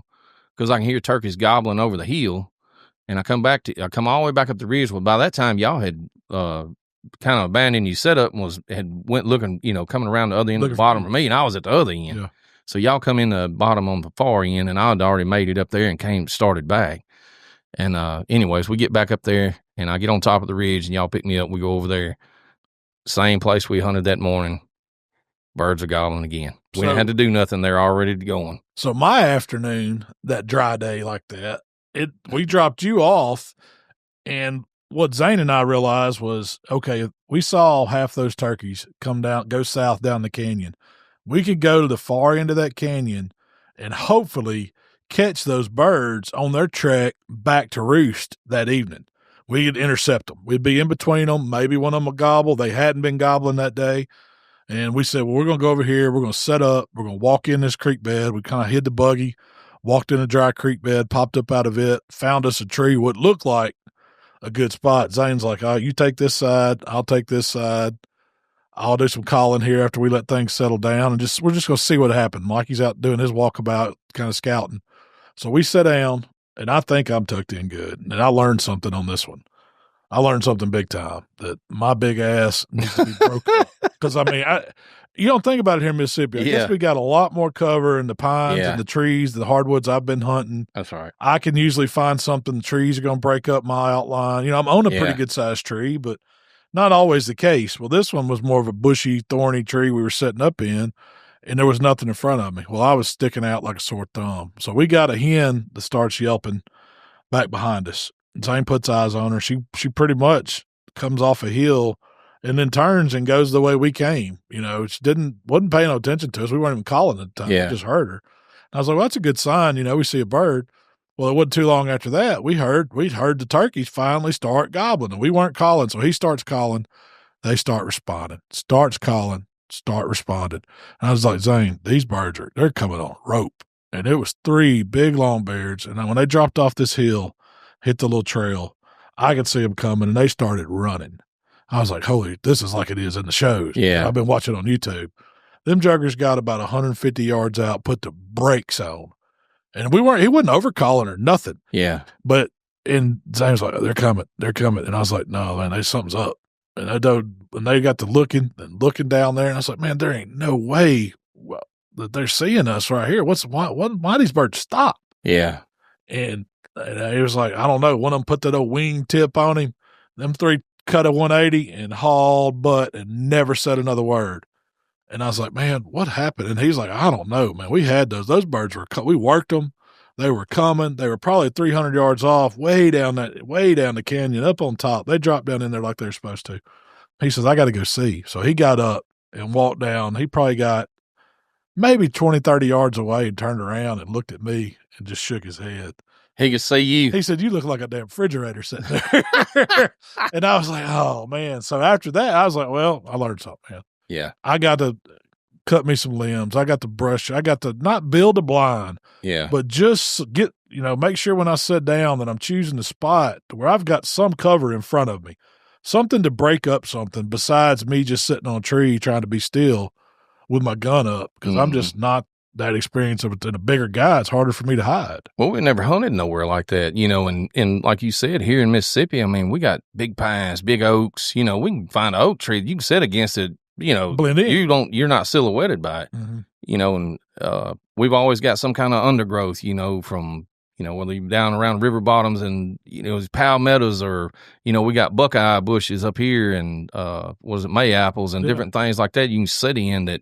because I can hear turkeys gobbling over the hill. And I come all the way back up the ridge. Well, by that time, y'all had kind of abandoned your setup and went looking, coming around the other end of the bottom of me, and I was at the other end. Yeah. So y'all come in the bottom on the far end, and I had already made it up there and started back. And anyways, we get back up there, and I get on top of the ridge, and y'all pick me up. We go over there. Same place we hunted that morning. Birds are gobbling again. We didn't have to do nothing. They're already going. So my afternoon, that dry day like that, we dropped you off, and what Zane and I realized was, okay, we saw half those turkeys go south down the canyon. We could go to the far end of that canyon and hopefully catch those birds on their trek back to roost that evening. We could intercept them. We'd be in between them. Maybe one of them would gobble. They hadn't been gobbling that day. And we said, well, we're going to go over here. We're going to set up. We're going to walk in this creek bed. We kind of hid the buggy, walked in a dry creek bed, popped up out of it, found us a tree, what looked like a good spot. Zane's like, all right, you take this side. I'll take this side. I'll do some calling here after we let things settle down. And we're just going to see what happened. Mikey's out doing his walkabout, kind of scouting. So we sat down, and I think I'm tucked in good. And I learned something on this one. I learned something big time, that my big ass needs to be broken up. Because, you don't think about it here in Mississippi. I guess we got a lot more cover in the pines and the trees, the hardwoods I've been hunting. That's right. I can usually find something. The trees are going to break up my outline. I'm on a pretty good-sized tree, but not always the case. Well, this one was more of a bushy, thorny tree we were setting up in, and there was nothing in front of me. Well, I was sticking out like a sore thumb. So we got a hen that starts yelping back behind us. Zane puts eyes on her. She pretty much comes off a hill and then turns and goes the way we came. She wasn't paying no attention to us. We weren't even calling at the time. We just heard her. And I was like, well, that's a good sign. We see a bird. Well, it wasn't too long after that. We'd heard the turkeys finally start gobbling, and we weren't calling. So he starts calling. They start responding. Starts calling. Start responding. And I was like, Zane, these birds they're coming on rope. And it was 3 big longbeards. And when they dropped off this hill, hit the little trail, I could see them coming, and they started running. I was like, holy, this is like it is in the shows. Yeah. I've been watching on YouTube. Them juggers got about 150 yards out, put the brakes on. And he wasn't overcalling or nothing. Yeah. And Zane was like, they're coming. And I was like, no, man, something's up. And they got to looking down there, and I was like, man, there ain't no way that they're seeing us right here. Why these birds stop? Yeah. And he was like, I don't know. One of them put that old wing tip on him. Them 3 cut a 180 and hauled butt and never said another word. And I was like, man, what happened? And he's like, I don't know, man. We had those. Those birds we worked them. They were coming. They were probably 300 yards off, way down the canyon, up on top. They dropped down in there like they're supposed to. He says, I got to go see. So he got up and walked down. He probably got maybe 20, 30 yards away and turned around and looked at me and just shook his head. He could see you. He said, you look like a damn refrigerator sitting there. And I was like, oh, man. So after that, I was like, well, I learned something, man. Yeah. I got to cut me some limbs. I got to brush. I got to not build a blind. Yeah. But just make sure when I sit down that I'm choosing the spot where I've got some cover in front of me, something to break up something besides me just sitting on a tree trying to be still with my gun up, because I'm just not that experienced. And a bigger guy, it's harder for me to hide. Well, we never hunted nowhere like that, and like you said, here in Mississippi, I mean, we got big pines, big oaks, we can find an oak tree. You can sit against it, blend in. You're not silhouetted by it, and we've always got some kind of undergrowth, from, whether you're down around river bottoms and, palmettos, or, we got buckeye bushes up here and, May apples and different things like that. You can sit in that,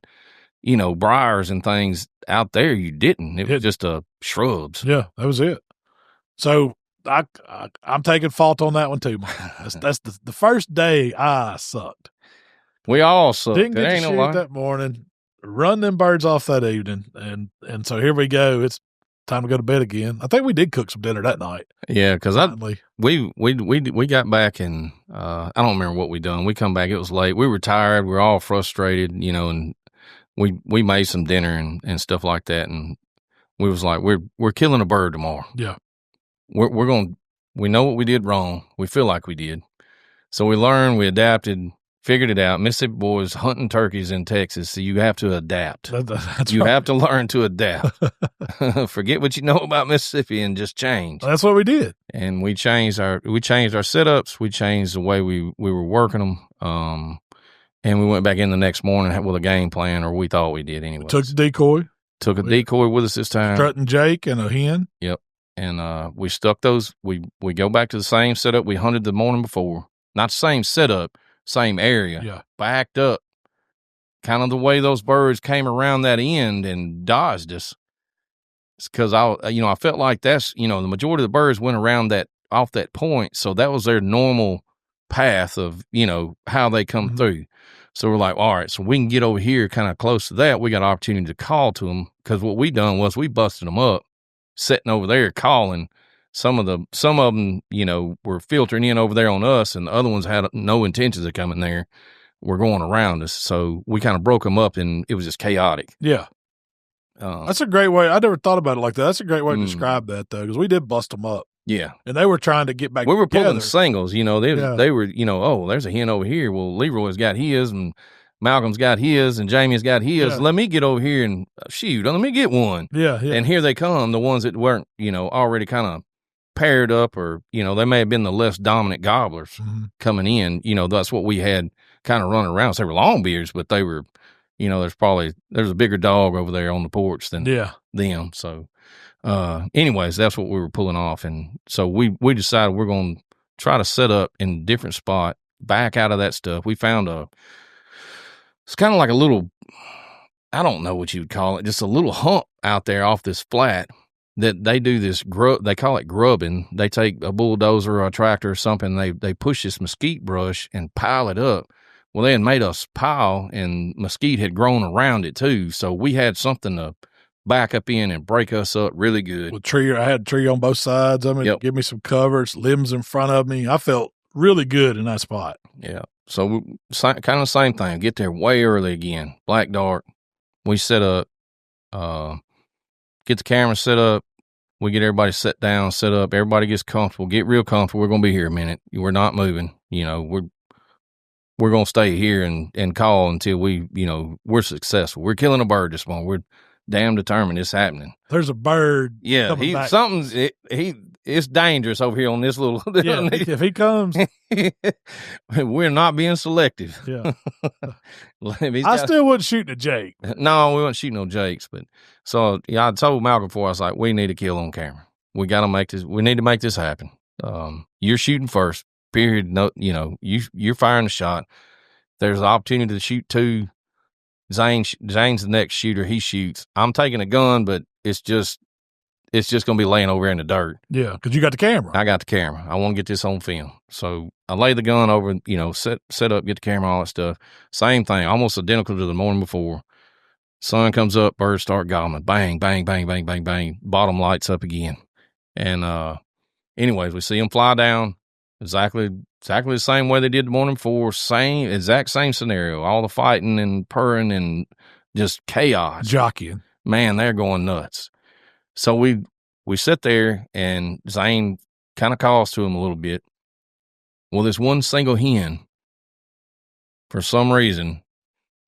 briars and things out there. You didn't. It was just shrubs. Yeah, that was it. So I'm taking fault on that one too, Mike. That's the first day I sucked. We all sucked. Didn't get to shoot that morning. Run them birds off that evening, and so here we go. It's time to go to bed again. I think we did cook some dinner that night. Yeah, because we got back and I don't remember what we done. We come back, it was late. We were tired. We were all frustrated, and we made some dinner and stuff like that. And we was like, we're killing a bird tomorrow. Yeah, we know what we did wrong. We feel like we did. So we learned, we adapted, figured it out. Mississippi boys hunting turkeys in Texas, so you have to adapt. You have to learn to adapt. Forget what you know about Mississippi and just change. That's what we did. And we changed our setups. We changed the way we were working them. And we went back in the next morning with a game plan, or we thought we did anyway. Took the decoy. Took a decoy with us this time. Strutting Jake and a hen. Yep. And we stuck those. We go back to the same setup we hunted the morning before. Not the same setup, same area. Yeah. Backed up. Kind of the way those birds came around that end and dodged us. It's because I felt like that's, the majority of the birds went around off that point. So that was their normal path of, how they come through. So we're like, all right, so we can get over here kind of close to that. We got an opportunity to call to them, because what we done was we busted them up, sitting over there calling. Some of them, were filtering in over there on us, and the other ones had no intentions of coming there. Were going around us. So we kind of broke them up, and it was just chaotic. Yeah. That's a great way. I never thought about it like that. That's a great way to describe that, though, because we did bust them up. Yeah. And they were trying to get back together. We were pulling singles, they were, oh, there's a hen over here. Well, Leroy's got his, and Malcolm's got his, and Jamie's got his. Yeah. Let me get over here and shoot. Let me get one. Yeah, yeah. And here they come, the ones that weren't, already kind of paired up, or, they may have been the less dominant gobblers coming in. That's what we had kind of running around. So they were long beards, but they were, there's a bigger dog over there on the porch than them. So, anyways, that's what we were pulling off. And so we decided we're going to try to set up in a different spot, back out of that stuff. We found it's kind of like a little, I don't know what you would call it, just a little hump out there off this flat that they do this they call it grubbing. They take a bulldozer or a tractor or something, they push this mesquite brush and pile it up. Well, they had made us pile, and mesquite had grown around it too. So we had something to back up in and break us up really good. I had a tree on both sides of me, give me some covers, limbs in front of me. I felt really good in that spot. Yeah. So kind of the same thing. Get there way early again. Black dark. We set up, get the camera set up. We get everybody set down, set up. Everybody gets comfortable. Get real comfortable. We're going to be here a minute. We're not moving. We're going to stay here and call until we're successful. We're killing a bird this morning. We're damn determined it's happening. There's a bird. Yeah, it's dangerous over here on this little. Yeah, if he comes, we're not being selective. Yeah, I still wouldn't shoot a Jake. No, we wouldn't shoot no Jakes. But so I told Malcolm before, I was like, we need to kill on camera. We got to make this. We need to make this happen. You're shooting first. Period. No, you're firing the shot. There's an opportunity to shoot two. Zane's the next shooter. He shoots. I'm taking a gun, but it's just going to be laying over in the dirt. Yeah, because you got the camera. I got the camera. I want to get this on film. So I lay the gun over, set up, get the camera, all that stuff. Same thing, almost identical to the morning before. Sun comes up, birds start gobbling. Bang, bang, bang, bang, bang, bang. Bottom lights up again. And anyways, we see them fly down. Exactly the same way they did the morning before. Exact same scenario. All the fighting and purring and just chaos. Jockeying. Man, they're going nuts. So we we sit there, and Zane kind of calls to him a little bit. Well, this one single hen, for some reason,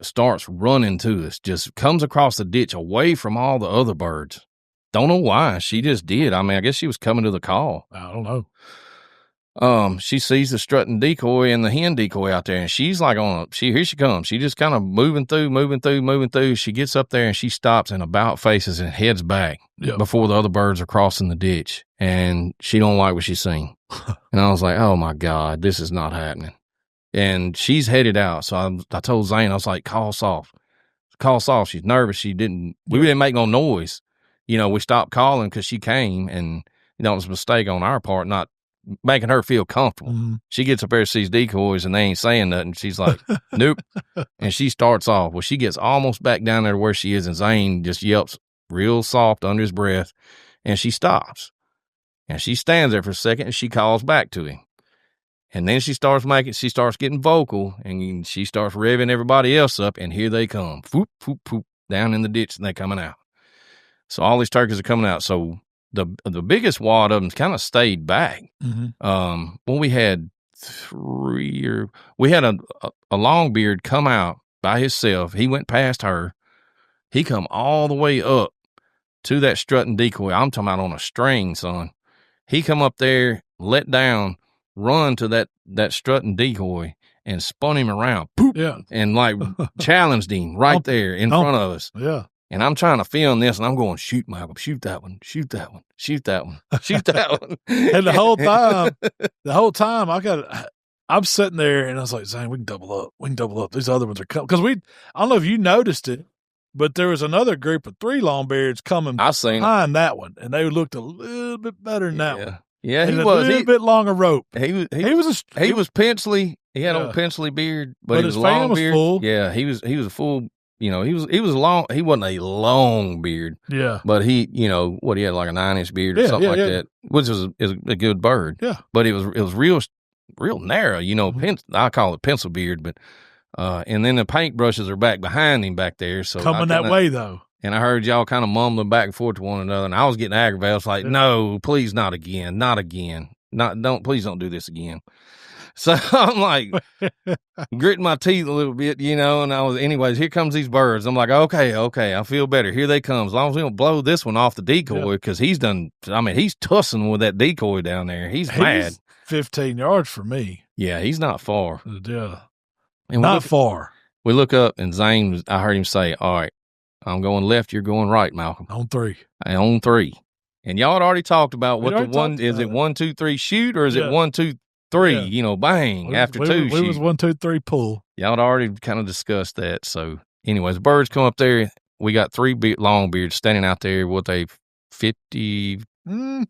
starts running to us, just comes across the ditch away from all the other birds. Don't know why. She just did. I mean, I guess she was coming to the call. I don't know. She sees the strutting decoy and the hen decoy out there, and she's like here she comes. She just kind of moving through. She gets up there and she stops and about faces and heads back before the other birds are crossing the ditch, and she don't like what she's seen. And I was like, oh my God, this is not happening. And she's headed out. So I told Zane, I was like, call soft. She's nervous. We didn't make no noise. We stopped calling because she came, and it was a mistake on our part, not making her feel comfortable. Mm-hmm. She gets up there, sees decoys, and they ain't saying nothing. She's like, nope. And she starts off. Well, she gets almost back down there to where she is, and Zane just yelps real soft under his breath, and she stops. And she stands there for a second, and she calls back to him. And then she starts getting vocal, and she starts revving everybody else up, and here they come. Foop, foop, foop, down in the ditch, and they're coming out. So all these turkeys are coming out. So the biggest wad of them kind of stayed back. Mm-hmm. When we had a longbeard come out by himself. He went past her. He come all the way up to that strutting decoy. I'm talking about on a string, son. He come up there, let down, run to that strutting decoy, and spun him around. Poop, and like challenged him right there in front of us. Yeah. And I'm trying to film this, and I'm going, shoot, Malcolm, shoot that one, shoot that one, shoot that one, shoot that one. And the whole time, I'm sitting there, and I was like, Zane, we can double up. These other ones are coming. Because I don't know if you noticed it, but there was another group of 3 longbeards coming behind that one, and they looked a little bit better than that one. Yeah, he was. A little bit longer rope. He was pencilly. He had a pencilly beard, but he was his long was beard. Full. Yeah, he was a full. He was long. He wasn't a long beard. Yeah, but he had like a 9-inch beard or something like that, which is a good bird. Yeah, but it was real narrow. Mm-hmm. I call it pencil beard, but and then the paintbrushes are back behind him back there. So coming that way though. And I heard y'all kind of mumbling back and forth to one another, and I was getting aggravated. I was like, no, please, not again. Please don't do this again. So I'm like gritting my teeth a little bit, and anyways, here comes these birds. I'm like, okay, I feel better. Here they come. As long as we don't blow this one off the decoy, because he's tussing with that decoy down there. He's mad. 15 yards from me. Yeah, he's not far. Yeah. And not far. We look up, and Zane, I heard him say, all right, I'm going left, you're going right, Malcolm. On 3. On 3. And y'all had already talked about what is it 1, 2, 3 shoot, or is it 1, 2, 3, bang, after 2 shoot? It was 1, 2, 3 pull. Y'all had already kind of discussed that. So anyways, birds come up there. We got 3 longbeards standing out there. What they 50,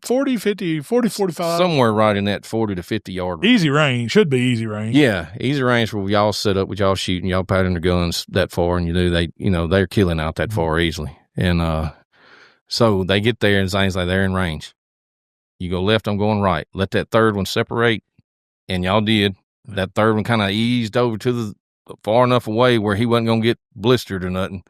40, 50, 40, 45. Somewhere right in that 40 to 50 yard range. Easy range. Should be easy range. Yeah, easy range where y'all set up with y'all shooting, y'all patting their guns that far, and they're killing out that far easily. And so they get there, and Zane's like, they're in range. You go left, I'm going right. Let that third one separate, and y'all did. That third one kind of eased over to the far enough away where he wasn't going to get blistered or nothing.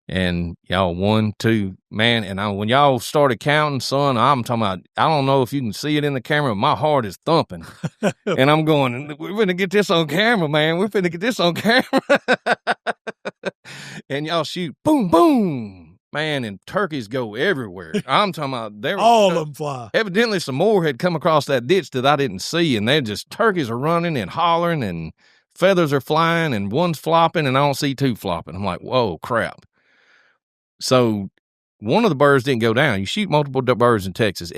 And y'all 1, 2, man. And when y'all started counting, son, I'm talking about, I don't know if you can see it in the camera, but my heart is thumping. And I'm going, we're going to get this on camera, man. We're going to get this on camera. And y'all shoot, boom, boom, man. And turkeys go everywhere. I'm talking about, all of them fly. Evidently some more had come across that ditch that I didn't see. And turkeys are running and hollering, and feathers are flying, and one's flopping, and I don't see 2 flopping. I'm like, whoa, crap. So one of the birds didn't go down. You shoot multiple birds in Texas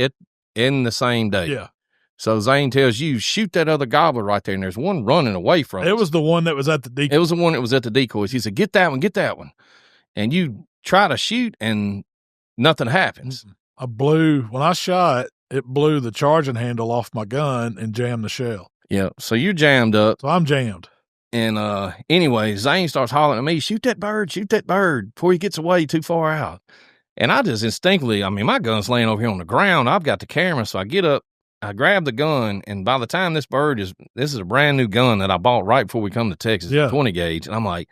in the same day. Yeah. So Zane tells you, shoot that other gobbler right there, and there's one running away from us. It was the one that was at the decoy. It was the one that was at the decoys. He said, get that one. And you try to shoot, and nothing happens. When I shot, it blew the charging handle off my gun and jammed the shell. Yeah. So you jammed up. So I'm jammed. And anyway, Zane starts hollering at me, shoot that bird before he gets away too far out. And I just instinctively, my gun's laying over here on the ground. I've got the camera, so I get up, I grab the gun, and by the time this is a brand new gun that I bought right before we come to Texas, 20 gauge. And I'm like,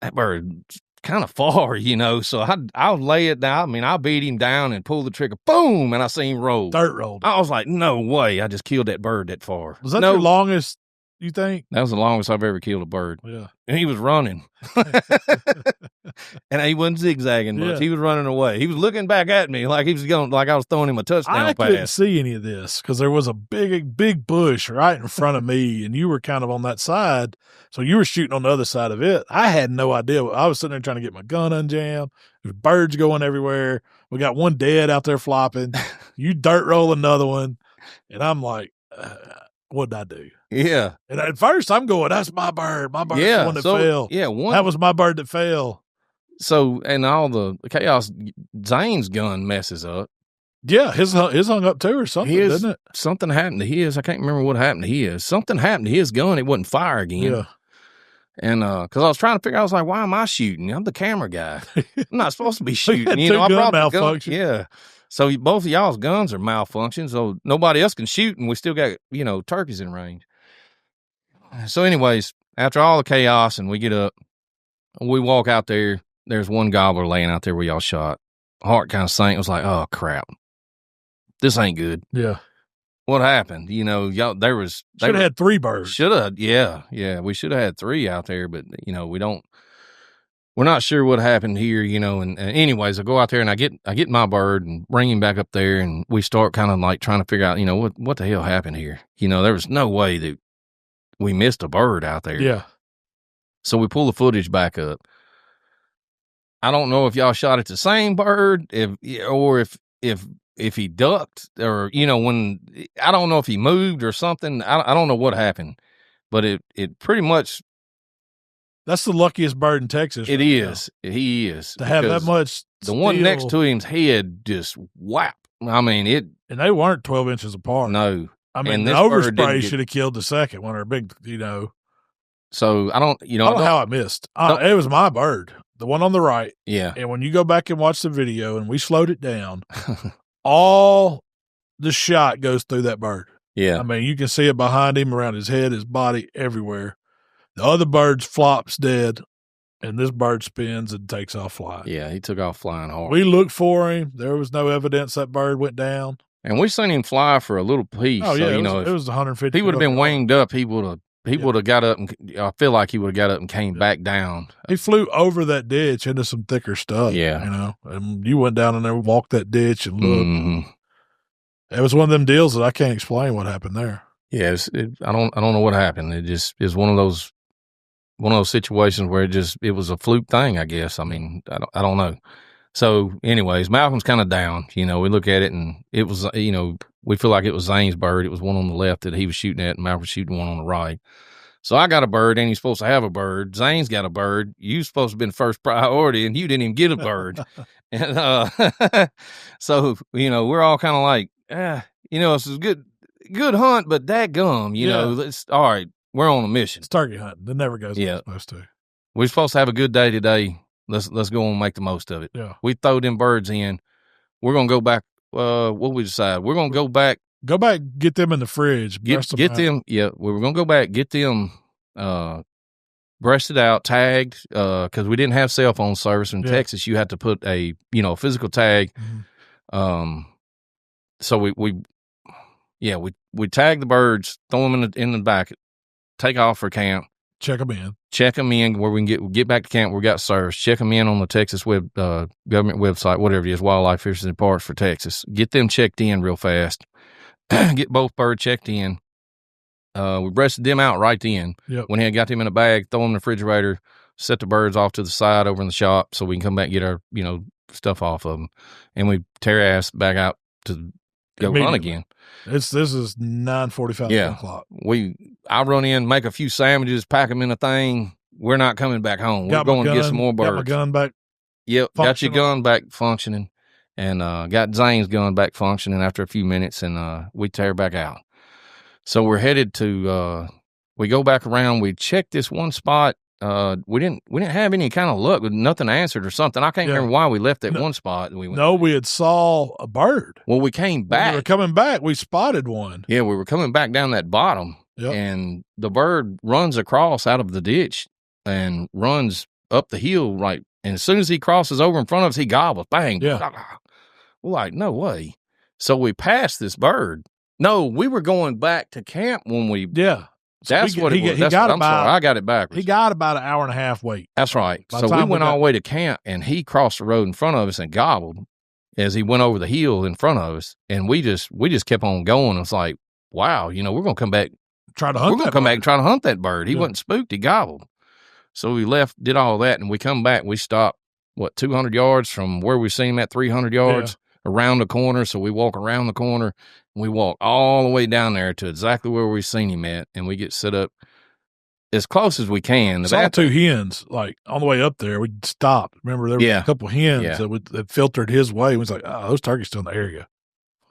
that bird kind of far, so I'll lay it down. I mean, I beat him down and pull the trigger, boom, and I see him roll. Dirt rolled. I was like, no way, I just killed that bird that far. Was that your longest, you think? That was the longest I've ever killed a bird. Yeah. And he was running. And he wasn't zigzagging much. Yeah. He was running away. He was looking back at me like he was going, like I was throwing him a touchdown pass. I couldn't see any of this because there was a big bush right in front of me, and you were kind of on that side, so you were shooting on the other side of it. I had no idea. I was sitting there trying to get my gun unjammed. There's birds going everywhere. We got one dead out there flopping. You dirt roll another one, and I'm like, what did I do? Yeah. And at first I'm going, that's my bird. My bird's the one that fell. Yeah. That was my bird that fell. So, and all the chaos, Zane's gun messes up. Yeah, his hung up too or something, didn't it? Something happened to his. I can't remember what happened to his. Something happened to his gun. It wouldn't fire again. Yeah. And because I was trying to figure out, I was like, why am I shooting? I'm the camera guy. I'm not supposed to be shooting. I brought malfunction. Yeah. So both of y'all's guns are malfunctioned, so nobody else can shoot, and we still got, turkeys in range. So anyways, after all the chaos and we get up, we walk out there. There's one gobbler laying out there where y'all shot. Heart kind of sank. I was like, oh, crap. This ain't good. Yeah. What happened? Y'all, should have had 3 birds. Should have. Yeah. Yeah. We should have had 3 out there, but, we're not sure what happened here, and anyways, I go out there and I get my bird and bring him back up there, and we start kind of like trying to figure out, what the hell happened here? There was no way that we missed a bird out there. Yeah. So we pull the footage back up. I don't know if y'all shot at the same bird, if he ducked or, when, I don't know if he moved or something. I don't know what happened, but it pretty much. That's the luckiest bird in Texas. It is. Now. He is. To have that much. The one next to him's head just whap. I mean, it. And they weren't 12 inches apart. No. I mean, the overspray should have killed the second one or big, So I don't, I don't know how I missed. It was my bird, the one on the right. Yeah. And when you go back and watch the video and we slowed it down, all the shot goes through that bird. Yeah. I mean, you can see it behind him, around his head, his body, everywhere. The other bird flops dead, and this bird spins and takes off flying. Yeah, he took off flying hard. We looked for him. There was no evidence that bird went down. And we seen him fly for a little piece. Oh, yeah, so, it was 150. He would have been winged up. He would have got up, and I feel like he would have got up and came back down. He flew over that ditch into some thicker stuff. Yeah. And you went down in there, walked that ditch and looked. Mm-hmm. It was one of them deals that I can't explain what happened there. Yeah, I don't know what happened. It just is one of those situations where it was a fluke thing, I guess. I mean, I don't know. So anyways, Malcolm's kind of down, we look at it and it was, we feel like it was Zane's bird. It was one on the left that he was shooting at and Malcolm was shooting one on the right. So I got a bird and he's supposed to have a bird. Zane's got a bird. You supposed to have been first priority and you didn't even get a bird. And, so, we're all kind of like, it's a good hunt, but dadgum, it's all right. We're on a mission. It's turkey hunting. It never goes like it's supposed to. We're supposed to have a good day today. Let's go and make the most of it. Yeah. We throw them birds in. We're gonna go back. What we decide? We're gonna go back. Go back. Get them in the fridge. Get them. Yeah. We were gonna go back. Get them. Breasted out, tagged. Because we didn't have cell phone service in Texas. You had to put a physical tag. Mm-hmm. So we tag the birds, throw them in the back, take off for camp. Check them in where we can get back to camp where we got service. Check them in on the Texas government website, whatever it is, Wildlife Fisheries and Parks for Texas. Get them checked in real fast. Get both birds checked in. We breasted them out right then. Yep. When he got them in a bag, throw them in the refrigerator, set the birds off to the side over in the shop so we can come back and get our stuff off of them. And we tear ass back out to go run again. This is 9:45, 10 o'clock. I run in, make a few sandwiches, pack them in a thing. We're not coming back home. We're going to get some more birds. Got my gun back. Yep, got your gun back functioning, and got Zane's gun back functioning after a few minutes, and we tear back out. So we're headed to. We go back around. We check this one spot. We didn't have any kind of luck with nothing answered or something. I can't remember why we left that one spot. We had saw a bird. Well, we came back. When we were coming back, we spotted one. Yeah, we were coming back down that bottom, and the bird runs across out of the ditch and runs up the hill And as soon as he crosses over in front of us, he gobbles. Bang. Yeah. We're like, no way. So we passed this bird. No, we were going back to camp when we. Yeah. That's what it was. I'm sorry. I got it backwards. He got about an hour and a half wait. That's right. So we went all the way to camp, and he crossed the road in front of us and gobbled as he went over the hill in front of us. And we just kept on going. It's like, wow, we're going to come back. We're going to come back and try to hunt that bird. He wasn't spooked. He gobbled. So we left, did all that, and we come back. We stopped, 200 yards from where we seen him at, 300 yards around the corner. So we walk around the corner, and we walk all the way down there to exactly where we seen him at, and we get set up as close as we can. Saw two hens, like, on the way up there. We stopped. Remember, there were a couple hens that filtered his way. It was like, oh, those turkeys still in the area.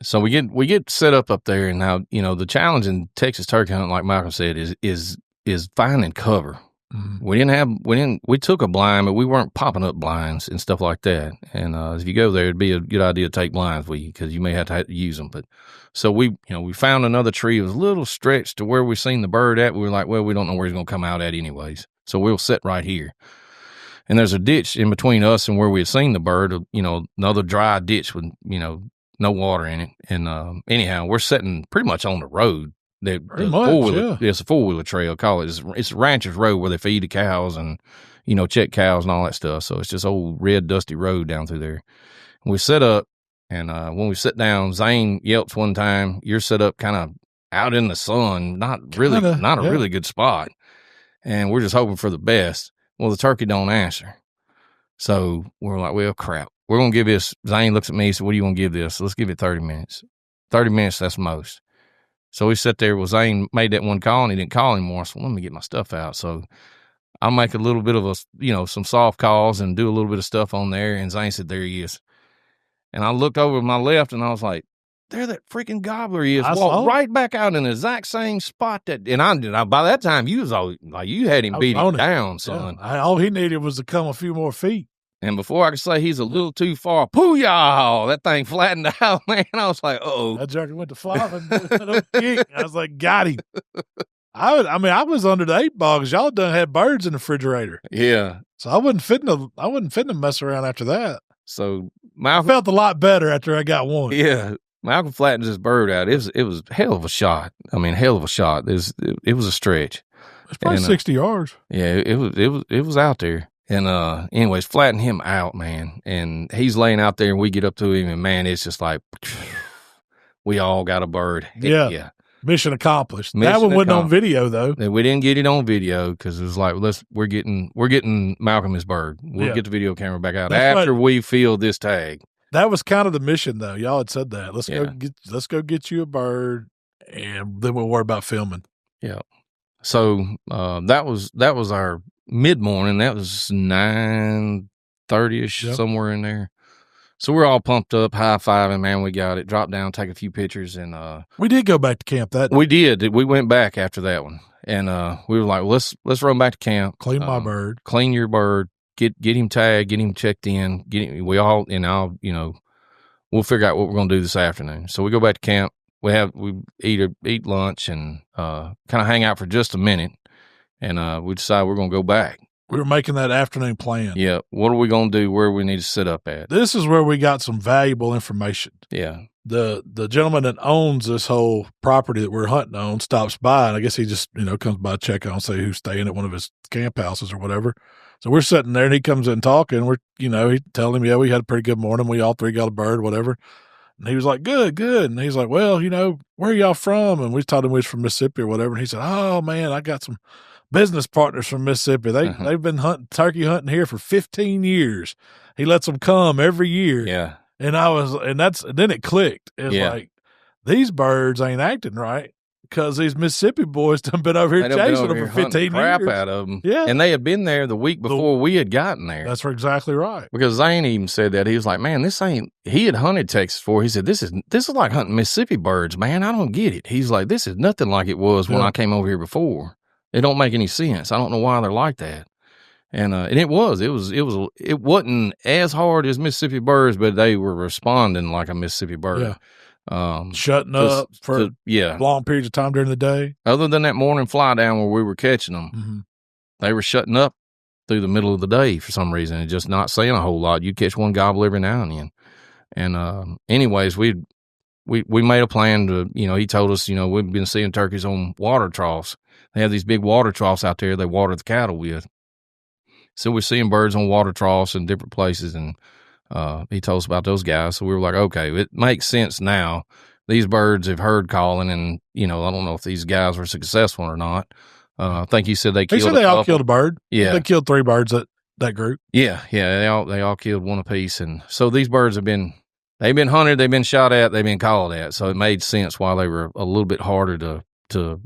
So we get set up there, and now, the challenge in Texas turkey hunting, like Malcolm said, is finding cover. Mm-hmm. We took a blind, but we weren't popping up blinds and stuff like that. And if you go there, it'd be a good idea to take blinds with you because you may have to use them. But so we found another tree. It was a little stretched to where we seen the bird at. We were like, well, we don't know where he's going to come out at anyways. So we'll sit right here. And there's a ditch in between us and where we had seen the bird, another dry ditch with, no water in it. And anyhow, we're sitting pretty much on the road. It's a four-wheeler trail. Call it. It's a rancher's road where they feed the cows and, check cows and all that stuff. So it's just old red dusty road down through there. And we set up, and when we sit down, Zane yelps one time. You're set up kind of out in the sun, not a really good spot, and we're just hoping for the best. Well, the turkey don't answer, so we're like, well, crap. We're gonna give this. Zane looks at me and said, "What do you want to give this? Let's give it 30 minutes. 30 minutes. That's most." So we sat there. Well, Zane made that one call, and he didn't call anymore. So let me get my stuff out. So I'll make a little bit of some soft calls and do a little bit of stuff on there. And Zane said, there he is. And I looked over to my left, and I was like, there that freaking gobbler is. Walked right back out in the exact same spot and I by that time, you was all, like, you had him beat him down, son. Yeah. All he needed was to come a few more feet. And before I could say he's a little too far, pooyah, that thing flattened out, man. I was like, uh-oh. That jerky went to flopping. I was like, got him. I was under the 8 ball because y'all done had birds in the refrigerator. Yeah. So I wasn't fitting to mess around after that. So Malcolm felt a lot better after I got one. Yeah. Malcolm flattened his bird out. It was hell of a shot. Hell of a shot. It was a stretch. It's probably 60 yards. Yeah, it was out there. And anyways, flatten him out, man. And he's laying out there, and we get up to him, and man, it's just like we all got a bird. Yeah. Mission accomplished. That one wasn't on video though. We didn't get it on video because it was like, we're getting Malcolm his bird. We'll get the video camera back out after we field this tag. That was kind of the mission though. Y'all had said that. Let's go get you a bird, and then we'll worry about filming. Yeah. So that was our mid-morning. That was 9:30ish, somewhere in there. So we're all pumped up, high-fiving, man. We got it. Drop down, take a few pictures, and we did go back to camp that day. We did. We went back after that one, and we were like, well, let's run back to camp. Clean my bird. Clean your bird. Get him tagged. Get him checked in. We'll figure out what we're gonna do this afternoon. So we go back to camp. We eat lunch and kind of hang out for just a minute, and we decide we're gonna go back. We were making that afternoon plan. Yeah. What are we going to do? Where we need to sit up at? This is where we got some valuable information. Yeah. The gentleman that owns this whole property that we're hunting on stops by, and I guess he just, comes by, check on, say who's staying at one of his camp houses or whatever. So we're sitting there, and he comes in talking. We're, he telling him, we had a pretty good morning. We all three got a bird, whatever. And he was like, good. And he's like, well, where are y'all from? And we told him we was from Mississippi or whatever. And he said, oh, man, I got some business partners from Mississippi. They've been turkey hunting here for 15 years. He lets them come every year. Yeah. And then it clicked. It's like, these birds ain't acting right because these Mississippi boys done been over here chasing them for 15 crap years. Out of them. Yeah. And they had been there the week before we had gotten there. That's exactly right. Because Zane even said that. He was like, man, he had hunted Texas before. He said, this is like hunting Mississippi birds, man. I don't get it. He's like, this is nothing like it was when I came over here before. It don't make any sense. I don't know why they're like that. And it wasn't as hard as Mississippi birds, but they were responding like a Mississippi bird. Yeah. Shutting up for long periods of time during the day. Other than that morning fly down where we were catching them, they were shutting up through the middle of the day for some reason and just not saying a whole lot. You'd catch one gobbler every now and then. And anyways, we made a plan to, he told us, we've been seeing turkeys on water troughs. They have these big water troughs out there they water the cattle with. So we're seeing birds on water troughs in different places, and he told us about those guys. So we were like, okay, it makes sense now. These birds have heard calling, and, I don't know if these guys were successful or not. I think he said they killed. He said they all killed a bird. Yeah, they killed 3 birds that group. Yeah, they all killed one apiece, and so these birds they've been hunted, they've been shot at, they've been called at. So it made sense why they were a little bit harder to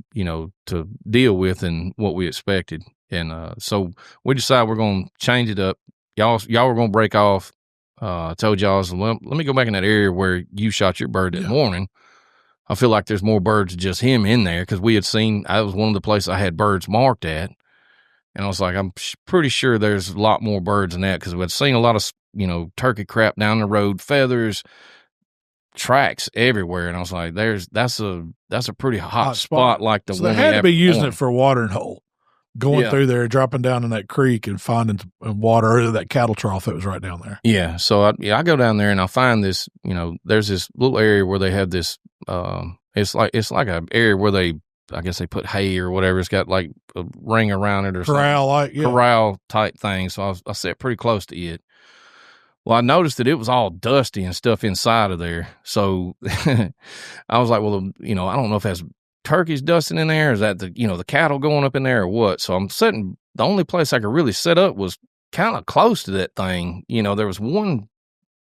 deal with than what we expected. And so we decided we're going to change it up. Y'all were going to break off. I told y'all, let me go back in that area where you shot your bird that morning. I feel like there's more birds than just him in there, because we had seen, I was one of the places I had birds marked at. And I was like, I'm pretty sure there's a lot more birds than that, because we had seen a lot of, turkey crap down the road, feathers, tracks everywhere. And I was like, that's a pretty hot spot like the so one they had to be using it for a watering hole, going through there, dropping down in that creek and finding water, or that cattle trough that was right down there. Yeah. So I go down there and I find this, there's this little area where they have this, it's like a area where I guess they put hay or whatever. It's got like a ring around it or corral type thing. So I sat pretty close to it. Well, I noticed that it was all dusty and stuff inside of there. So I was like, well, I don't know if that's turkeys dusting in there, or is that the cattle going up in there or what? So I'm sitting, the only place I could really set up was kind of close to that thing. There was one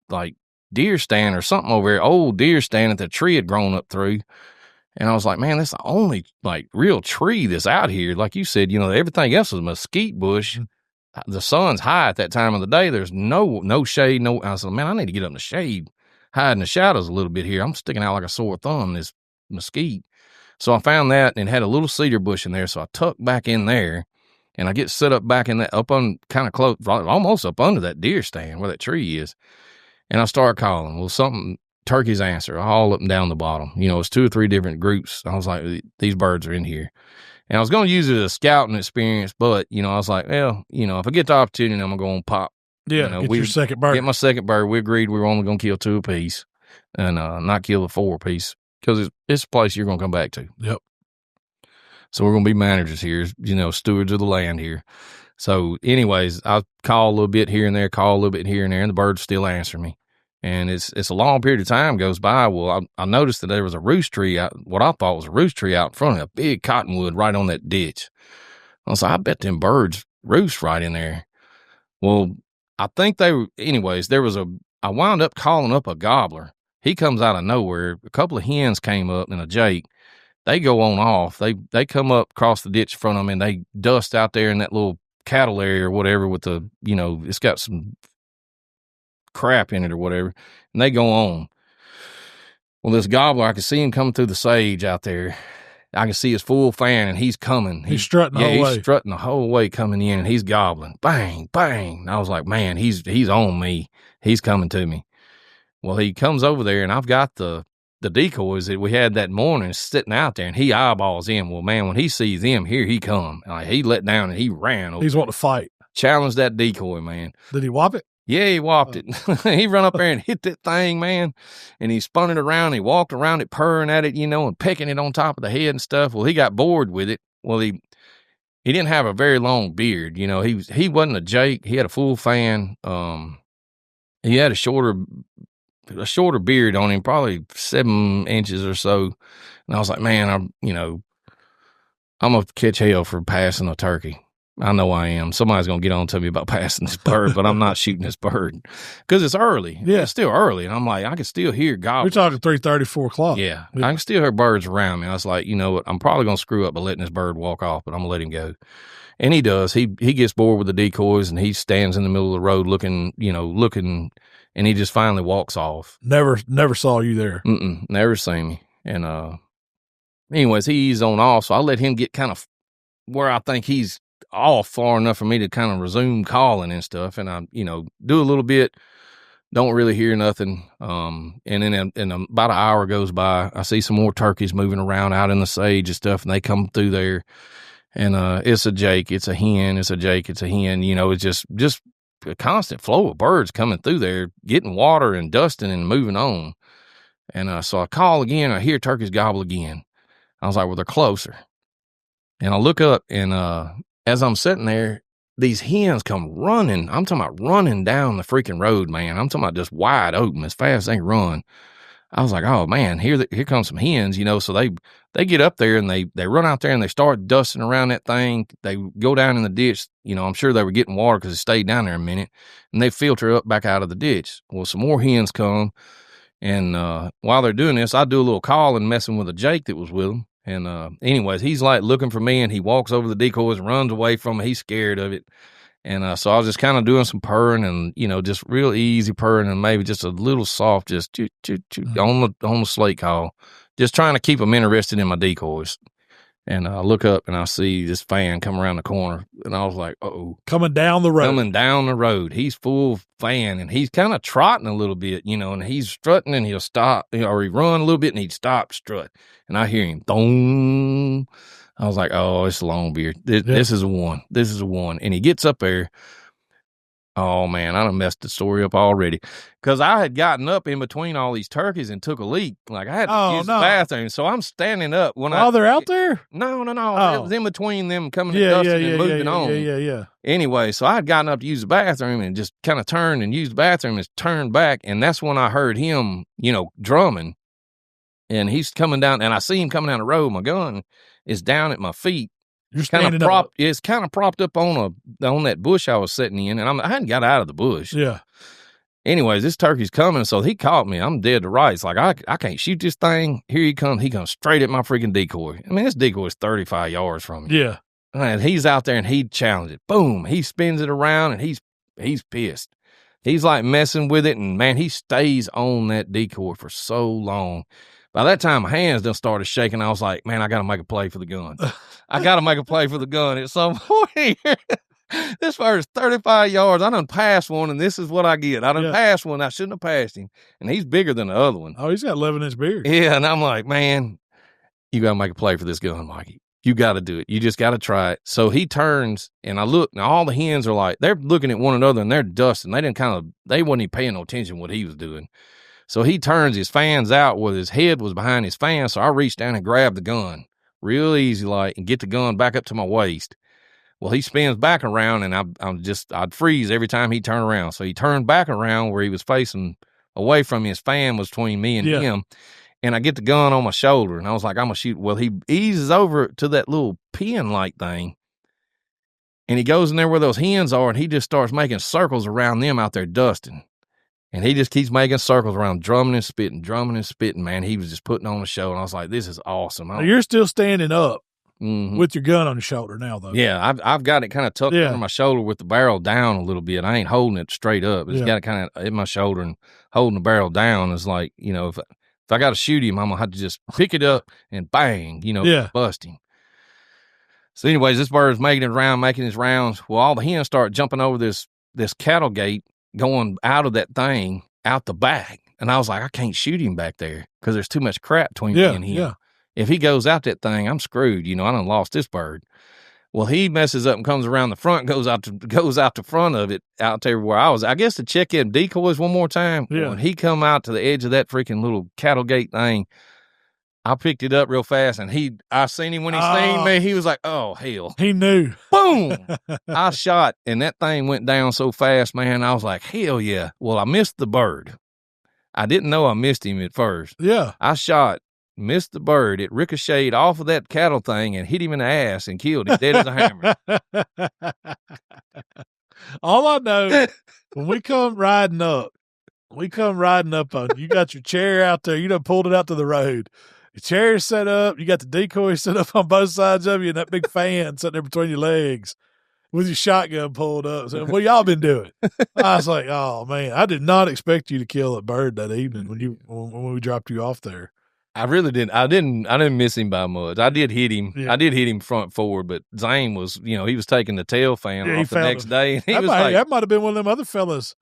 like deer stand or something over there, old deer stand that the tree had grown up through. And I was like, man, that's the only like real tree that's out here. Like you said, everything else is mesquite bush. The sun's high at that time of the day. There's no shade. I said, man, I need to get up in the shade, hide in the shadows a little bit here. I'm sticking out like a sore thumb in this mesquite. So I found that and it had a little cedar bush in there. So I tucked back in there and I get set up back in that, up on kind of close, almost up under that deer stand where that tree is. And I start calling. Well, turkeys answer all up and down the bottom. It's 2 or 3 different groups. I was like, these birds are in here. And I was going to use it as a scouting experience, but, I was like, well, if I get the opportunity, I'm going to go and pop. Yeah, get your second bird. Get my second bird. We agreed we were only going to kill 2 apiece and not kill the 4 apiece, because it's a place you're going to come back to. Yep. So we're going to be managers here, stewards of the land here. So anyways, I call a little bit here and there, and the birds still answer me. And it's a long period of time goes by. Well, I noticed that there was a roost tree what I thought was a roost tree out in front of a big cottonwood right on that ditch. I was like, I bet them birds roost right in there. Well, I think I wound up calling up a gobbler. He comes out of nowhere. A couple of hens came up and a jake. They go on off. They come up across the ditch in front of them and they dust out there in that little cattle area or whatever with the, it's got some crap in it or whatever, and they go on. Well, this gobbler, I can see him coming through the sage out there. I can see his full fan, and he's coming. He's strutting the whole way. He's strutting the whole way coming in, and he's gobbling. Bang, bang. And I was like, man, he's on me. He's coming to me. Well, he comes over there, and I've got the decoys that we had that morning sitting out there, and he eyeballs in. Well, man, when he sees them, here he come. Like, he let down, and he ran over. He's wanting to fight. Challenged that decoy, man. Did he whop it? Yeah, he whopped it. He run up there and hit that thing, man, and he spun it around. He walked around it, purring at it, and pecking it on top of the head and stuff. Well, he got bored with it. Well, he didn't have a very long beard. He wasn't a jake. He had a full fan. He had a shorter beard on him, probably 7 inches or so. And I was like, man, I'm going to catch hell for passing a turkey. I know I am. Somebody's going to get on to me about passing this bird, but I'm not shooting this bird because it's early. Yeah. It's still early. And I'm like, I can still hear gobblers. We're talking 3:30, 4 o'clock. Yeah. I can still hear birds around me. I was like, you know what? I'm probably going to screw up by letting this bird walk off, but I'm going to let him go. And he does. He gets bored with the decoys and he stands in the middle of the road looking, and he just finally walks off. Never saw you there. Never seen me. And anyways, he's on off. So I let him get kind of where I think he's off far enough for me to kind of resume calling and stuff. And I, do a little bit, don't really hear nothing. And then about an hour goes by, I see some more turkeys moving around out in the sage and stuff, and they come through there. And it's a jake, it's a hen, it's a jake, it's a hen. You know, it's just a constant flow of birds coming through there, getting water and dusting and moving on. And so I call again, I hear turkeys gobble again. I was like, well, they're closer. And I look up, and as I'm sitting there, these hens come running. I'm talking about running down the freaking road, man. I'm talking about just wide open as fast as they can run. I was like, oh, man, here comes some hens, you know. So they get up there, and they run out there, and they start dusting around that thing. They go down in the ditch. You know, I'm sure they were getting water because it stayed down there a minute, and they filter up back out of the ditch. Well, some more hens come, and while they're doing this, I do a little calling, messing with a jake that was with them. And anyways, he's like looking for me, and he walks over the decoys and runs away from me. He's scared of it. And so I was just kind of doing some purring and, you know, just real easy purring and maybe just a little soft, just choo, choo, choo, on the slate call, just trying to keep them interested in my decoys. And I look up and I see this fan come around the corner, and I was like, uh-oh. Coming down the road. Coming down the road. He's full fan, and he's kind of trotting a little bit, you know, and he's strutting, and he'll stop, or he run a little bit, and he'd stop, strut. And I hear him, thong. I was like, oh, it's Longbeard. This is a one. This is a one. And he gets up there. Oh, man, I done messed the story up already. Because I had gotten up in between all these turkeys and took a leak. Like, I had to use the bathroom. So I'm standing up. While they're out there? No. Oh. It was in between them coming and dusting and moving on. Yeah. Anyway, so I had gotten up to use the bathroom and just kind of turned and used the bathroom and turned back. And that's when I heard him, you know, drumming. And he's coming down, and I see him coming down the road. My gun is down at my feet. You're standing up. It's kind of propped up on that bush I was sitting in, and I hadn't got out of the bush. Yeah. Anyways, this turkey's coming, so he caught me. I'm dead to rights. Like, I can't shoot this thing. Here he comes. He comes straight at my freaking decoy. I mean, this decoy is 35 yards from me. Yeah. And he's out there, and he challenged it. Boom. He spins it around, and he's pissed. He's like messing with it, and man, he stays on that decoy for so long. By that time, my hands done started shaking. I was like, man, I got to make a play for the gun. I got to make a play for the gun at some point. This bird's 35 yards. I done passed one, and this is what I get. I done passed one. I shouldn't have passed him. And he's bigger than the other one. Oh, he's got 11-inch beard. Yeah, and I'm like, man, you got to make a play for this gun, Mikey. You got to do it. You just got to try it. So he turns, and I look, and all the hens are like, they're looking at one another, and they're dusting. They wasn't even paying no attention to what he was doing. So he turns his fans out where his head was behind his fan. So I reached down and grabbed the gun real easy like and get the gun back up to my waist. Well, he spins back around, and I'd freeze every time he turned around. So he turned back around where he was facing away from me. His fan was between me and him. And I get the gun on my shoulder, and I was like, I'm going to shoot. Well, he eases over to that little pin-like thing, and he goes in there where those hens are, and he just starts making circles around them out there dusting. And he just keeps making circles around, drumming and spitting, man. He was just putting on a show, and I was like, this is awesome. Now you're still standing up with your gun on your shoulder now, though. Yeah, I've got it kind of tucked under my shoulder with the barrel down a little bit. I ain't holding it straight up. It's got it kind of in my shoulder and holding the barrel down. It's like, you know, if I got to shoot him, I'm going to have to just pick it up and bang, you know, bust him. So anyways, this bird's making his rounds. Well, all the hens start jumping over this cattle gate, going out of that thing, out the back. And I was like, I can't shoot him back there because there's too much crap between me and him. Yeah. If he goes out that thing, I'm screwed. You know, I done lost this bird. Well, he messes up and comes around the front, goes out the front of it, out there where I was. I guess to check in decoys one more time. Yeah. When he come out to the edge of that freaking little cattle gate thing, I picked it up real fast, and I seen him when he seen me. He was like, oh, hell. He knew. Boom! I shot, and that thing went down so fast, man. I was like, hell yeah. Well, I missed the bird. I didn't know I missed him at first. Yeah. I shot, missed the bird. It ricocheted off of that cattle thing and hit him in the ass and killed him dead as a hammer. All I know, when we come riding up on you got your chair out there. You done pulled it out to the road. Your chair's set up. You got the decoy set up on both sides of you and that big fan sitting there between your legs with your shotgun pulled up. So, what y'all been doing? I was like, oh, man, I did not expect you to kill a bird that evening when we dropped you off there. I really didn't. I didn't miss him by much. I did hit him. Yeah. I did hit him front forward, but Zane was, he was taking the tail fan off the next day. And that might have been one of them other fellas.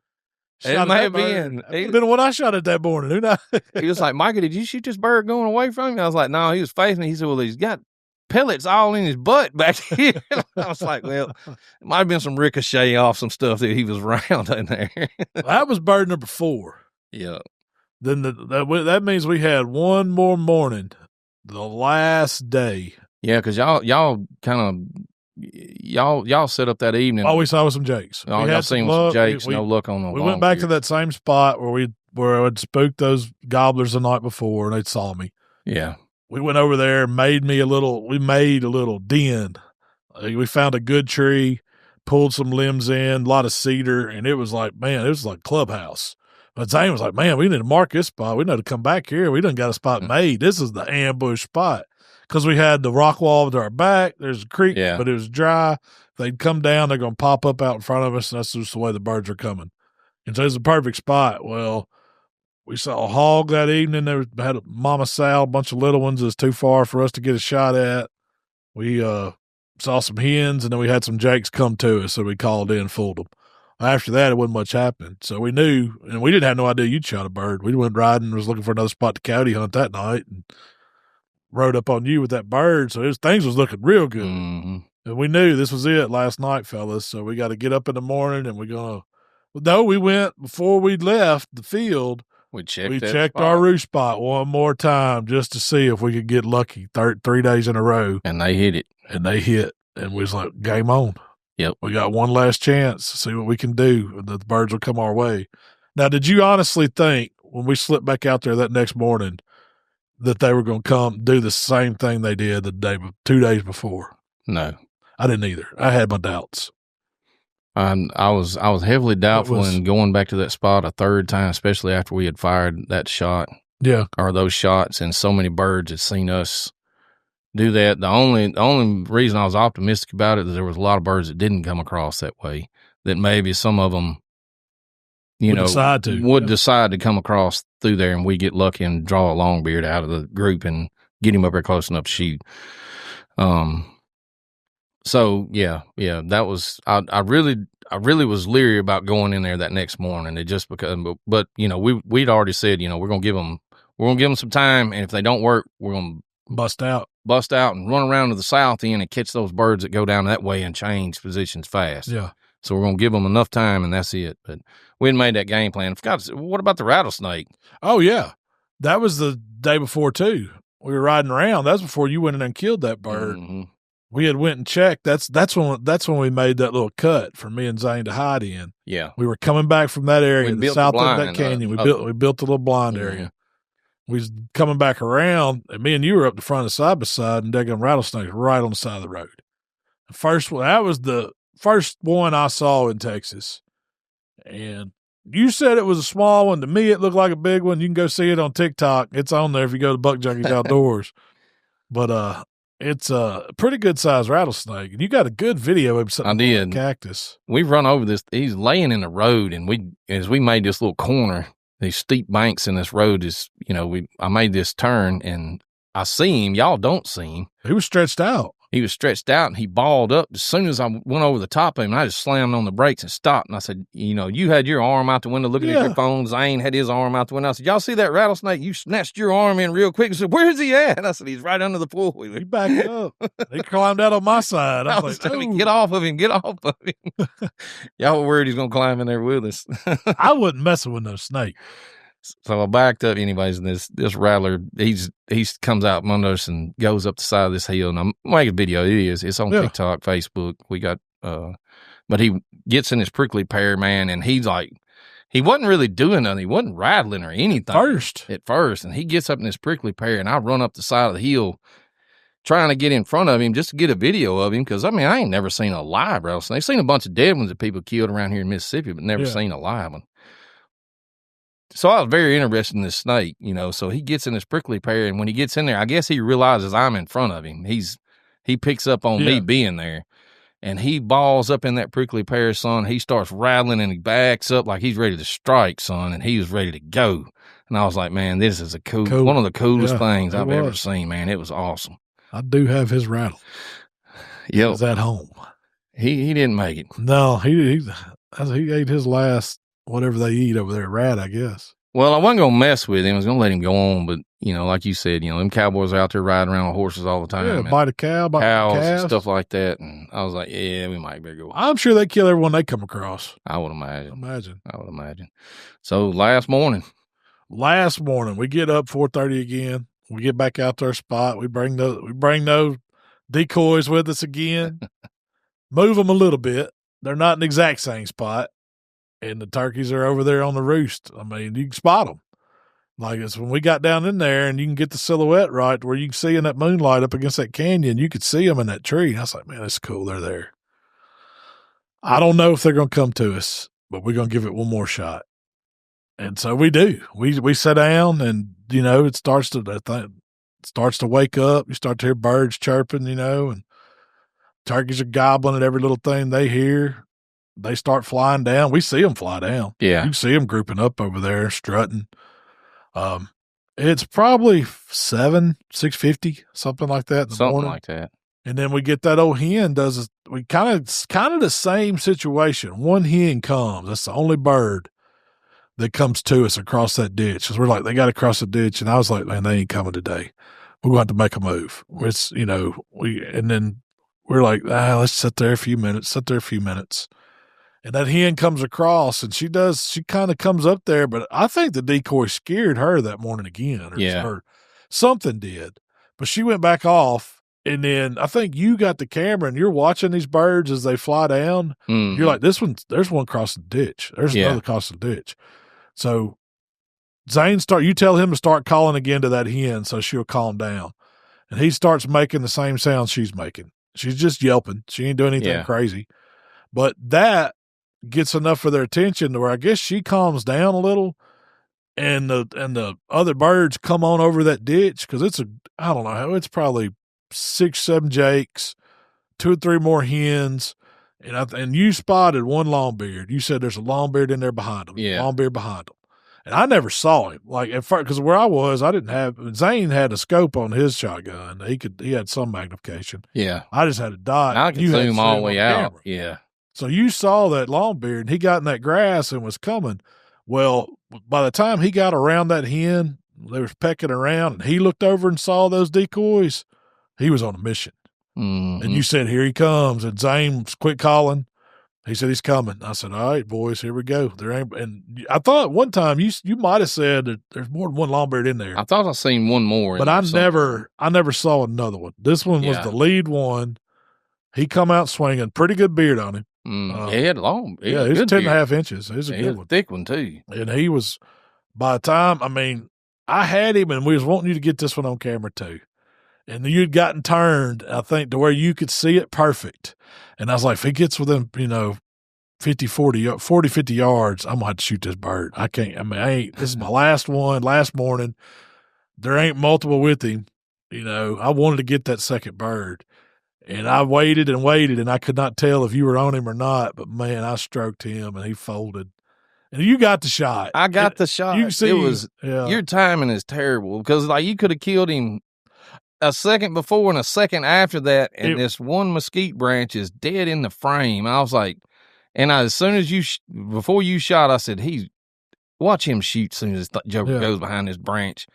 It may have been. That would have been what I shot at that morning. Who knows? He was like, Mikey, did you shoot this bird going away from him? I was like, no, he was facing me. He said, well, he's got pellets all in his butt back here. I was like, well, it might have been some ricochet off some stuff that he was around in there. That was bird number 4. Yeah. Then that means we had one more morning, the last day. Yeah, because y'all set up that evening. All we saw was some jakes. Y'all seen some jakes, no luck on them. We went back to that same spot where I had spooked those gobblers the night before, and they saw me. Yeah. We went over there and made a little den. We found a good tree, pulled some limbs in, a lot of cedar, and it was like clubhouse. But Zane was like, man, we need to mark this spot. We need to come back here. We done got a spot made. This is the ambush spot. Because we had the rock wall to our back. There's a creek, but it was dry. If they'd come down, they're going to pop up out in front of us, and that's just the way the birds are coming. And so it's a perfect spot. Well, we saw a hog that evening. Had a mama sow, a bunch of little ones. It was too far for us to get a shot at. We saw some hens, and then we had some jakes come to us, so we called in and fooled them. After that, it wasn't much happening. So we knew, and we didn't have no idea you'd shot a bird. We went riding, was looking for another spot to coyote hunt that night, and rode up on you with that bird. So things was looking real good. Mm-hmm. And we knew this was it last night, fellas. So we got to get up in the morning, and we went before we left the field. We checked our roost spot one more time just to see if we could get lucky 3 days in a row. And they hit it. And we was like, game on. Yep. We got one last chance to see what we can do. The birds will come our way. Now, did you honestly think when we slipped back out there that next morning that they were going to come do the same thing they did 2 days before? No. I didn't either. I had my doubts. I was heavily doubtful in going back to that spot a third time, especially after we had fired that shot. Yeah. Or those shots, and so many birds had seen us do that. The only reason I was optimistic about it is there was a lot of birds that didn't come across that way, that maybe some of them, decide to come across through there, and we get lucky and draw a longbeard out of the group and get him up there close enough to shoot. So that was, I really was leery about going in there that next morning. It just because, but we'd already said, we're going to give them some time. And if they don't work, we're going to bust out and run around to the south end and catch those birds that go down that way and change positions fast. Yeah. So we're going to give them enough time, and that's it. But we hadn't made that game plan. I forgot to say, what about the rattlesnake? Oh, yeah. That was the day before, too. We were riding around. That's before you went in and killed that bird. Mm-hmm. We had went and checked. That's when we made that little cut for me and Zane to hide in. Yeah. We were coming back from that area, the south of that canyon. We built a little blind mm-hmm. area. We was coming back around, and me and you were up the front of side by side, and daggone rattlesnakes right on the side of the road. The first one, that was the first one I saw in Texas. And you said it was a small one. To me, it looked like a big one. You can go see it on TikTok. It's on there if you go to Buck Junkies Outdoors. But it's a pretty good sized rattlesnake, and you got a good video of something. I did. Cactus. We run over this. He's laying in the road, and as we made this little corner, these steep banks in this road is, I made this turn, and I see him. Y'all don't see him. He was stretched out. He was stretched out, and he balled up. As soon as I went over the top of him, I just slammed on the brakes and stopped. And I said, you had your arm out the window looking at your phone. Zane had his arm out the window. I said, y'all see that rattlesnake? You snatched your arm in real quick and said, where is he at? And I said, he's right under the pool. He backed up. He climbed out on my side. I was like, get off of him. Y'all were worried he's going to climb in there with us. I wasn't messing with no snake. So I backed up anyways, and this rattler, he comes out from under us and goes up the side of this hill, and I'm making a video. It's on TikTok, Facebook. We got, but he gets in his prickly pear, man, and he's like, he wasn't really doing nothing. He wasn't rattling or anything at first, and he gets up in his prickly pear, and I run up the side of the hill trying to get in front of him just to get a video of him, because, I ain't never seen a live rattlesnake. I've seen a bunch of dead ones that people killed around here in Mississippi, but never seen a live one. So I was very interested in this snake, so he gets in his prickly pear, and when he gets in there, I guess he realizes I'm in front of him. He picks up on me being there, and he balls up in that prickly pear, son. He starts rattling, and he backs up like he's ready to strike, son, and he was ready to go. And I was like, man, this is one of the coolest things I've ever seen, man. It was awesome. I do have his rattle. Yep. He's at home. He didn't make it. No, he ate his last whatever they eat over there, rat, I guess. Well, I wasn't going to mess with him. I was going to let him go on, but like you said, them cowboys are out there riding around with horses all the time. Yeah, bite a cow, bite cows calves. And stuff like that. And I was like, yeah, we might better go. I'm sure they kill everyone they come across. I would imagine. I would imagine. So last morning, we get up 4:30 again. We get back out to our spot. We bring those decoys with us again. Move them a little bit. They're not in the exact same spot. And the turkeys are over there on the roost. I mean, you can spot them. Like it's when we got down in there and you can get the silhouette right where you can see in that moonlight up against that canyon, you could see them in that tree. And I was like, man, that's cool. They're there. I don't know if they're going to come to us, but we're going to give it one more shot. And so we do. We sit down and, it starts to wake up. You start to hear birds chirping, and turkeys are gobbling at every little thing they hear. They start flying down. We see them fly down. Yeah. You can see them grouping up over there, strutting. It's probably 6:50, something like that in the morning. Something like that. And then we get that old hen we kind of the same situation. One hen comes. That's the only bird that comes to us across that ditch. Because we're like, they got to cross the ditch. And I was like, man, they ain't coming today. We're going to have to make a move. It's, and then we're like, let's sit there a few minutes. And that hen comes across, and she kind of comes up there, but I think the decoy scared her that morning again. Or something did. But she went back off, and then I think you got the camera, and you're watching these birds as they fly down. Mm-hmm. You're like, there's one crossing the ditch. There's another crossing the ditch. So Zane you tell him to start calling again to that hen so she'll calm down. And he starts making the same sound she's making. She's just yelping. She ain't doing anything crazy. But that gets enough of their attention to where I guess she calms down a little, and the other birds come on over that ditch because I don't know, it's probably 6, 7 jakes, 2 or 3 more hens, and you spotted one longbeard. You said there's a longbeard in there behind them. Yeah, longbeard behind them, and I never saw him. Like at first, because where I was, I didn't have. Zane had a scope on his shotgun. He had some magnification. Yeah, I just had a dot. I could zoom all the way out. Camera. Yeah. So you saw that longbeard, and he got in that grass and was coming. Well, by the time he got around that hen, they was pecking around, and he looked over and saw those decoys. He was on a mission. Mm-hmm. And you said, here he comes. And Zane quit calling. He said, he's coming. I said, all right, boys, here we go. And I thought one time you might have said that there's more than one longbeard in there. I thought I seen one more. But I never saw another one. This one was the lead one. He come out swinging. Pretty good beard on him. He had long. He was 10.5 inches. He was a good one. Thick one, too. And he was, by the time, I had him, and we was wanting you to get this one on camera, too. And you'd gotten turned, I think, to where you could see it perfect. And I was like, if he gets within, 50 yards, I'm going to have to shoot this bird. I can't. This is my last one, last morning. There ain't multiple with him. I wanted to get that second bird. And I waited, and I could not tell if you were on him or not. But, man, I stroked him, and he folded. And you got the shot. I got the shot. You can see, your timing is terrible because, you could have killed him a second before and a second after that, and this one mesquite branch is dead in the frame. I was like, as soon as before you shot, I said, watch him shoot as soon as the joker goes behind this branch.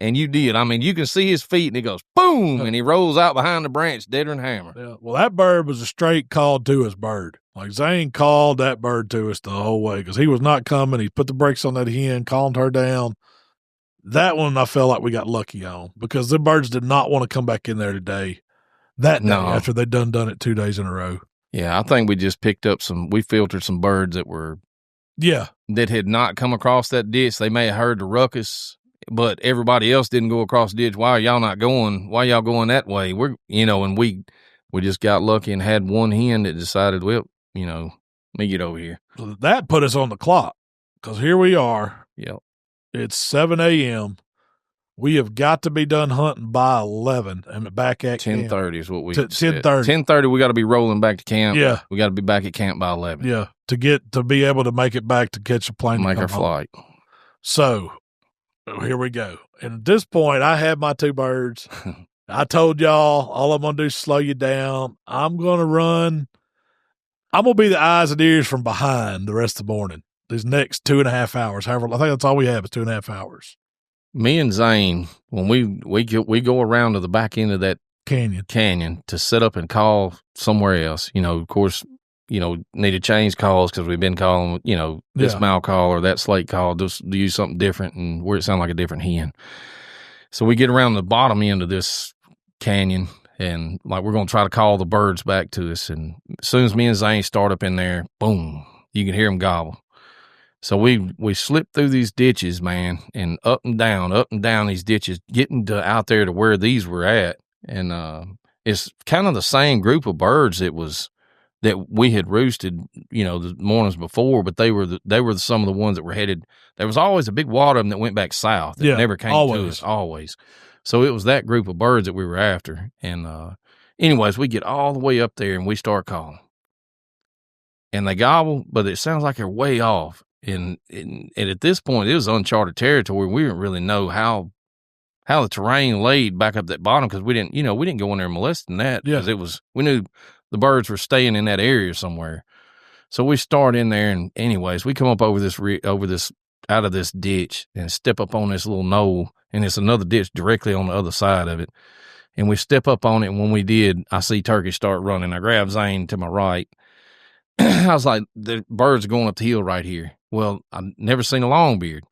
And you did. You can see his feet, and it goes boom, and he rolls out behind the branch, deader than hammer. Yeah. Well, that bird was a straight called to us bird. Like Zane called that bird to us the whole way because he was not coming. He put the brakes on that hen, calmed her down. That one I felt like we got lucky on because the birds did not want to come back in there today. That day after they'd done it 2 days in a row. Yeah, I think we just picked up we filtered some birds that had not come across that ditch. They may have heard the ruckus, but everybody else didn't go across the ditch. Why are y'all not going? Why y'all going that way? And we just got lucky and had one hen that decided, well, let me get over here. So that put us on the clock because here we are. Yep. It's 7 a.m. We have got to be done hunting by 11 and back at 10:30 is what we 10:30. 10:30, we got to be rolling back to camp. Yeah. We got to be back at camp by 11. Yeah. To be able to make it back to catch a plane. Make our flight. So here we go. And at this point, I have my 2 birds. I told y'all, all I'm going to do is slow you down. I'm going to run. I'm going to be the eyes and ears from behind the rest of the morning. These next 2.5 hours. However, I think that's all we have is 2.5 hours. Me and Zane, when we go around to the back end of that canyon to set up and call somewhere else, of course, need to change calls because we've been calling, this Mal call or that slate call, just use something different and where it sounds like a different hen. So we get around the bottom end of this canyon and like we're going to try to call the birds back to us. And as soon as me and Zane start up in there, boom, you can hear them gobble. So we slip through these ditches, man, and up and down these ditches, getting out there to where these were at. And it's kind of the same group of birds that we had roosted, the mornings before, but they were some of the ones that were headed. There was always a big wad of them that went back south. That never came to us, always. So it was that group of birds that we were after. And anyways, we get all the way up there and we start calling. And they gobble, but it sounds like they're way off. And at this point, it was uncharted territory. We didn't really know how the terrain laid back up that bottom because we didn't go in there molesting that because we knew the birds were staying in that area somewhere. So we start in there, and anyways, we come up over this out of this ditch and step up on this little knoll, and it's another ditch directly on the other side of it. And we step up on it, and when we did, I see turkeys start running. I grab Zane to my right. I was like, the birds are going up the hill right here. Well, I've never seen a longbeard.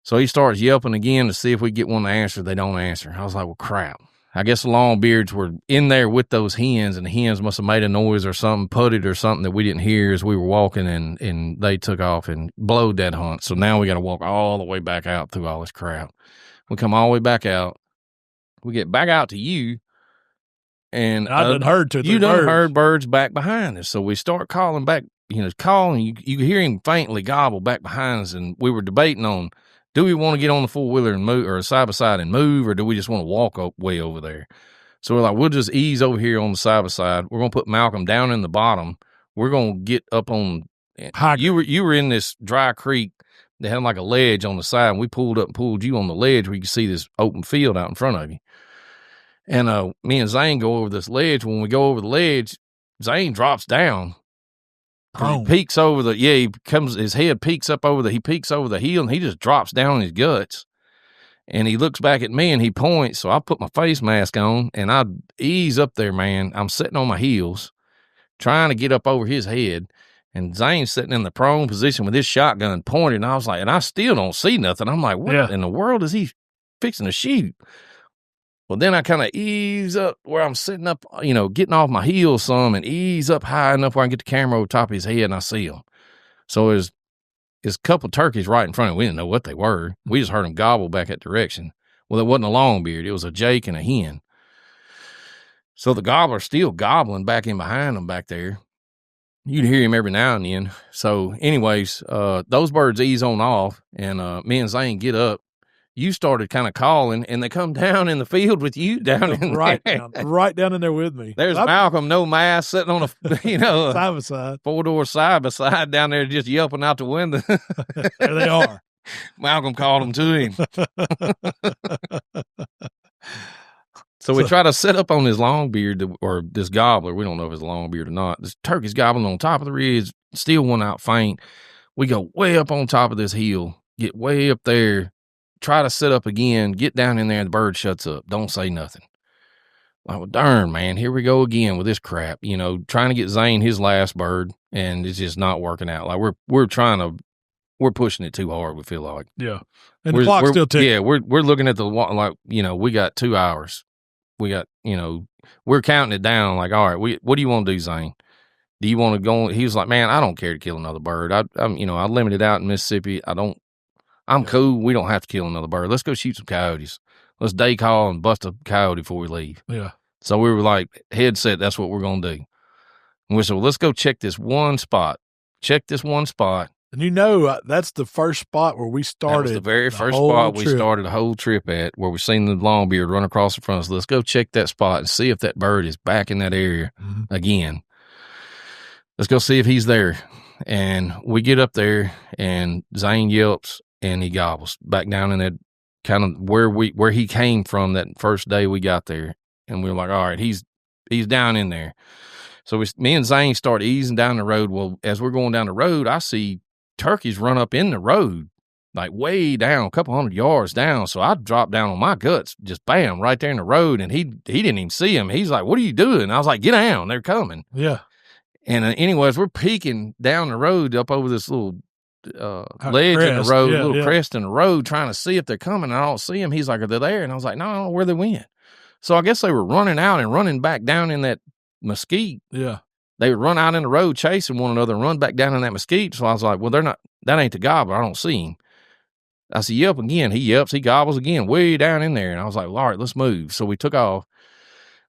So he starts yelping again to see if we get one to answer. They don't answer. I was like, well, crap. I guess the longbeards were in there with those hens, and the hens must have made a noise or something, putted or something that we didn't hear as we were walking, and they took off and blowed that hunt. So now we got to walk all the way back out through all this crap. We come all the way back out. We get back out to you, and I done heard you done heard birds back behind us. So we start calling back, calling. You hear him faintly gobble back behind us, and we were debating on, do we want to get on the four-wheeler and move, or side by side and move, or do we just want to walk way over there? So we're like, we'll just ease over here on the side by side. We're going to put Malcolm down in the bottom. We're going to get up on. You were in this dry creek that had like a ledge on the side, and we pulled up and pulled you on the ledge where you could see this open field out in front of you. And me and Zane go over this ledge. When we go over the ledge, Zane drops down. He peeks over his head peeks up over he peeks over the hill, and he just drops down on his guts. And he looks back at me and he points. So I put my face mask on and I ease up there, man. I'm sitting on my heels, trying to get up over his head. And Zane's sitting in the prone position with his shotgun pointed. And I was like, and I still don't see nothing. I'm like, what in the world is he fixing to shoot? Well, then I kind of ease up where I'm sitting up, getting off my heels some and ease up high enough where I can get the camera over top of his head and I see him. So there's a couple of turkeys right in front of him. We didn't know what they were. We just heard them gobble back that direction. Well, it wasn't a longbeard. It was a jake and a hen. So the gobbler's still gobbling back in behind them back there. You'd hear him every now and then. So anyways, those birds ease on off, and me and Zane get up. You started kind of calling, and they come down in the field with you down in right there. Right down in there with me. There's Malcolm, no mask, sitting on a side by side, 4-door side by side down there, just yelping out the window. There they are. Malcolm called them to him. So we try to set up on this longbeard or this gobbler. We don't know if it's a longbeard or not. This turkey's gobbling on top of the ridge, still one out faint. We go way up on top of this hill, get way up there. Try to set up again, get down in there, and the bird shuts up. Don't say nothing. Like, well, darn, man, here we go again with this crap. Trying to get Zane his last bird, and it's just not working out. Like we're pushing it too hard. We feel like, and the clock's still ticking. Yeah, we're looking at we got 2 hours. We got we're counting it down. Like, all right, what do you want to do, Zane? Do you want to go? He was like, man, I don't care to kill another bird. I limited out in Mississippi. I'm cool. We don't have to kill another bird. Let's go shoot some coyotes. Let's day call and bust a coyote before we leave. Yeah. So we were like, head set, that's what we're going to do. And we said, well, let's go check this one spot. Check this one spot. And that's the first spot where we started. That was the very first spot we started the whole trip at, where we seen the longbeard run across the front. So let's go check that spot and see if that bird is back in that area again. Let's go see if he's there. And we get up there, and Zane yelps, and he gobbles back down in that kind of where he came from that first day we got there. And we were like, all right, he's down in there. So me and Zane start easing down the road. Well, as we're going down the road, I see turkeys run up in the road like way down, a couple 100 yards down. So I dropped down on my guts, just bam, right there in the road. And he didn't even see him. He's like, what are you doing? I was like, get down. They're coming. Yeah. And anyways, we're peeking down the road up over this little ledge in the road, crest in the road, trying to see if they're coming. I don't see them. He's like, are they there? And I was like, no, I don't know where they went. So I guess they were running out and running back down in that mesquite. Yeah. They would run out in the road chasing one another and run back down in that mesquite. So I was like, well, that ain't the gobbler. I don't see him. I said, yelp again. He yelps. He gobbles again way down in there. And I was like, well, all right, let's move. So we took off.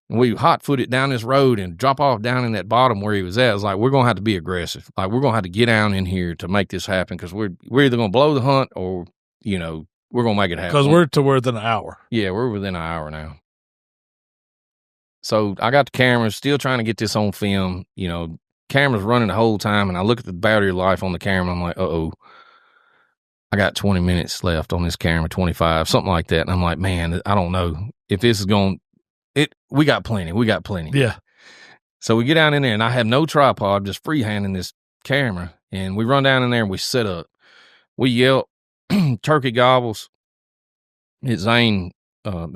And we hot-footed down this road and drop off down in that bottom where he was at. I was like, we're going to have to be aggressive. Like, we're going to have to get down in here to make this happen because we're either going to blow the hunt or, we're going to make it happen. Because we're to within an hour. Yeah, we're within an hour now. So I got the cameras, still trying to get this on film. Camera's running the whole time, and I look at the battery life on the camera. I'm like, uh-oh. I got 20 minutes left on this camera, 25, something like that. And I'm like, man, I don't know if this is going we got plenty. Yeah. So we get down in there, and I have no tripod, just freehanding this camera. And we run down in there, and we set up. We yelp, turkey gobbles. Zane,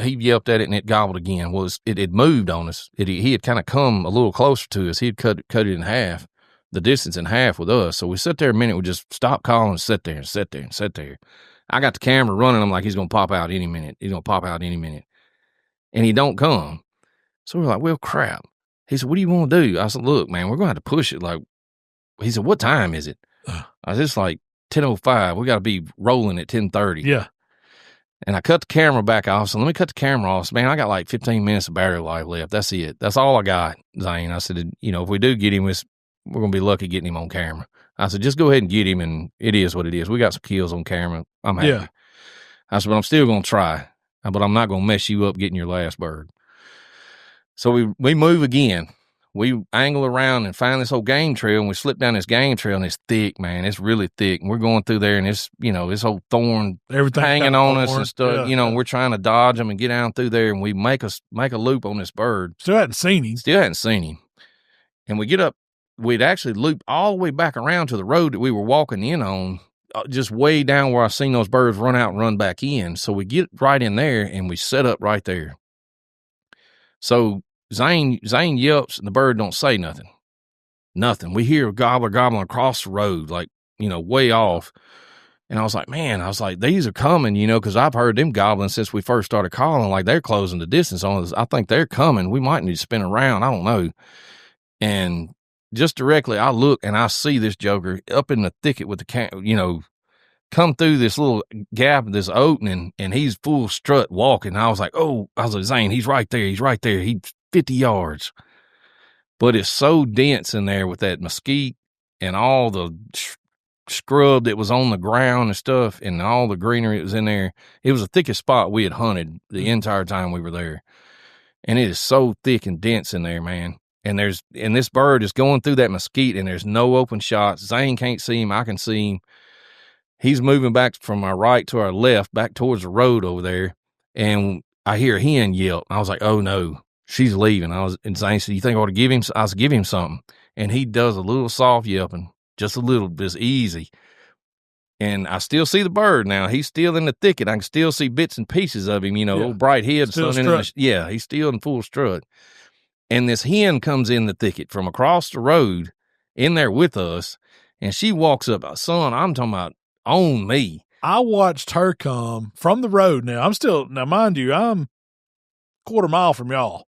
he yelped at it, and it gobbled again. Well, it had moved on us. He had kind of come a little closer to us. He had cut it in half, the distance in half with us. So we sat there a minute. We just stopped calling and sat there. I got the camera running. I'm like, he's going to pop out any minute. And he don't come. So we're like, well, crap. He said, what do you want to do? I said, look, man, we're going to have to push it. Like, he said, what time is it? I said, it's like 10:05. We got to be rolling at 10:30. Yeah. And I cut the camera back off. So let me cut the camera off. So, man, I got like 15 minutes of battery life left. That's it. That's all I got, Zane. I said, if we do get him, we're going to be lucky getting him on camera. I said, just go ahead and get him, and it is what it is. We got some kills on camera. I'm happy. Yeah. I said, but I'm still going to try. But I'm not going to mess you up getting your last bird. So we move again. We angle around and find this whole game trail, and we slip down this game trail, and it's thick, man. It's really thick. And we're going through there, and it's, this whole thorn hanging on us and stuff. We're trying to dodge them and get down through there, and we make a loop on this bird. Still hadn't seen him. And we get up. We'd actually looped all the way back around to the road that we were walking in on, just way down where I seen those birds run out and run back in. So we get right in there, and we set up right there. So Zane yelps, and the bird don't say nothing. Nothing. We hear a gobbler gobbling across the road, like, way off. And I was like, man, these are coming, because I've heard them gobbling since we first started calling, like they're closing the distance on us. I think they're coming. We might need to spin around. I don't know. And just directly, I look and I see this joker up in the thicket with the come through this little gap, this opening, and he's full strut walking. I was like, Zane, he's right there. He's 50 yards. But it's so dense in there with that mesquite and all the scrub that was on the ground and stuff and all the greenery that was in there. It was the thickest spot we had hunted the entire time we were there. And it is so thick and dense in there, man. And this bird is going through that mesquite, and there's no open shots. Zane can't see him. I can see him. He's moving back from our right to our left, back towards the road over there. And I hear a hen yelp. I was like, oh no, she's leaving. And Zane said, you think I ought to give him? I said, give him something. And he does a little soft yelping, just a little, just easy. And I still see the bird now. He's still in the thicket. I can still see bits and pieces of him, old bright head. Still he's still in full strut. And this hen comes in the thicket from across the road in there with us. And she walks up. Son, I'm talking about on me. I watched her come from the road. Now, mind you, I'm a quarter mile from y'all.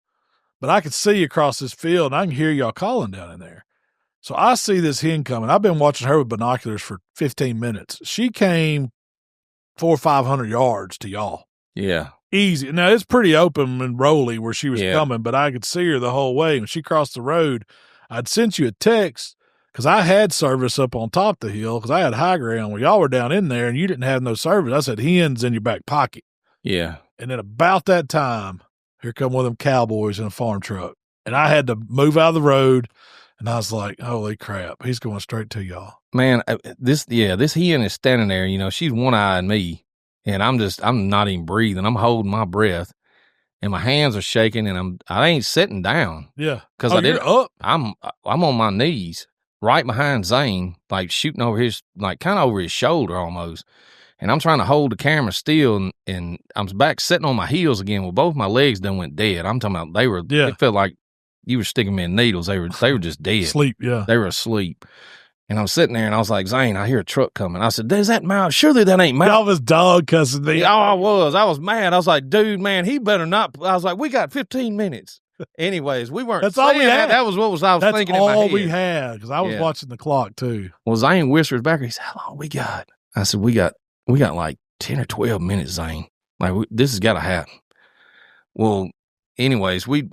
But I could see across this field, and I can hear y'all calling down in there. So I see this hen coming. I've been watching her with binoculars for 15 minutes. She came 400 or 500 yards to y'all. Yeah. Easy. Now, it's pretty open and rolly where she was coming, but I could see her the whole way. When she crossed the road, I'd sent you a text because I had service up on top of the hill because I had high ground where y'all were down in there and you didn't have no service. I said, hens in your back pocket. Yeah. And then about that time, here come one of them cowboys in a farm truck. And I had to move out of the road, and I was like, holy crap, he's going straight to y'all. Man, this hen is standing there, she's one-eyeing me. And I'm not even breathing. I'm holding my breath, and my hands are shaking, and I ain't sitting down. Yeah, because you're up. I'm on my knees, right behind Zane, like shooting over his, like kind of over his shoulder almost. And I'm trying to hold the camera still, and I'm back sitting on my heels again. Well, both my legs done went dead. I'm talking about it felt like you were sticking me in needles. They were just dead. Sleep, yeah. They were asleep. And I'm sitting there, and I was like, Zane, I hear a truck coming. I said, is that Mal? Surely that ain't Mal. Y'all was dog cussing me. Oh, I was mad. I was like, dude, man, he better not. I was like, we got 15 minutes. Anyways, we weren't. That's all we had. That was what I was thinking in my head. That's all we had, because I was watching the clock, too. Well, Zane whispers back, he said, how long we got? I said, we got like 10 or 12 minutes, Zane. Like, this has got to happen. Well, anyways, we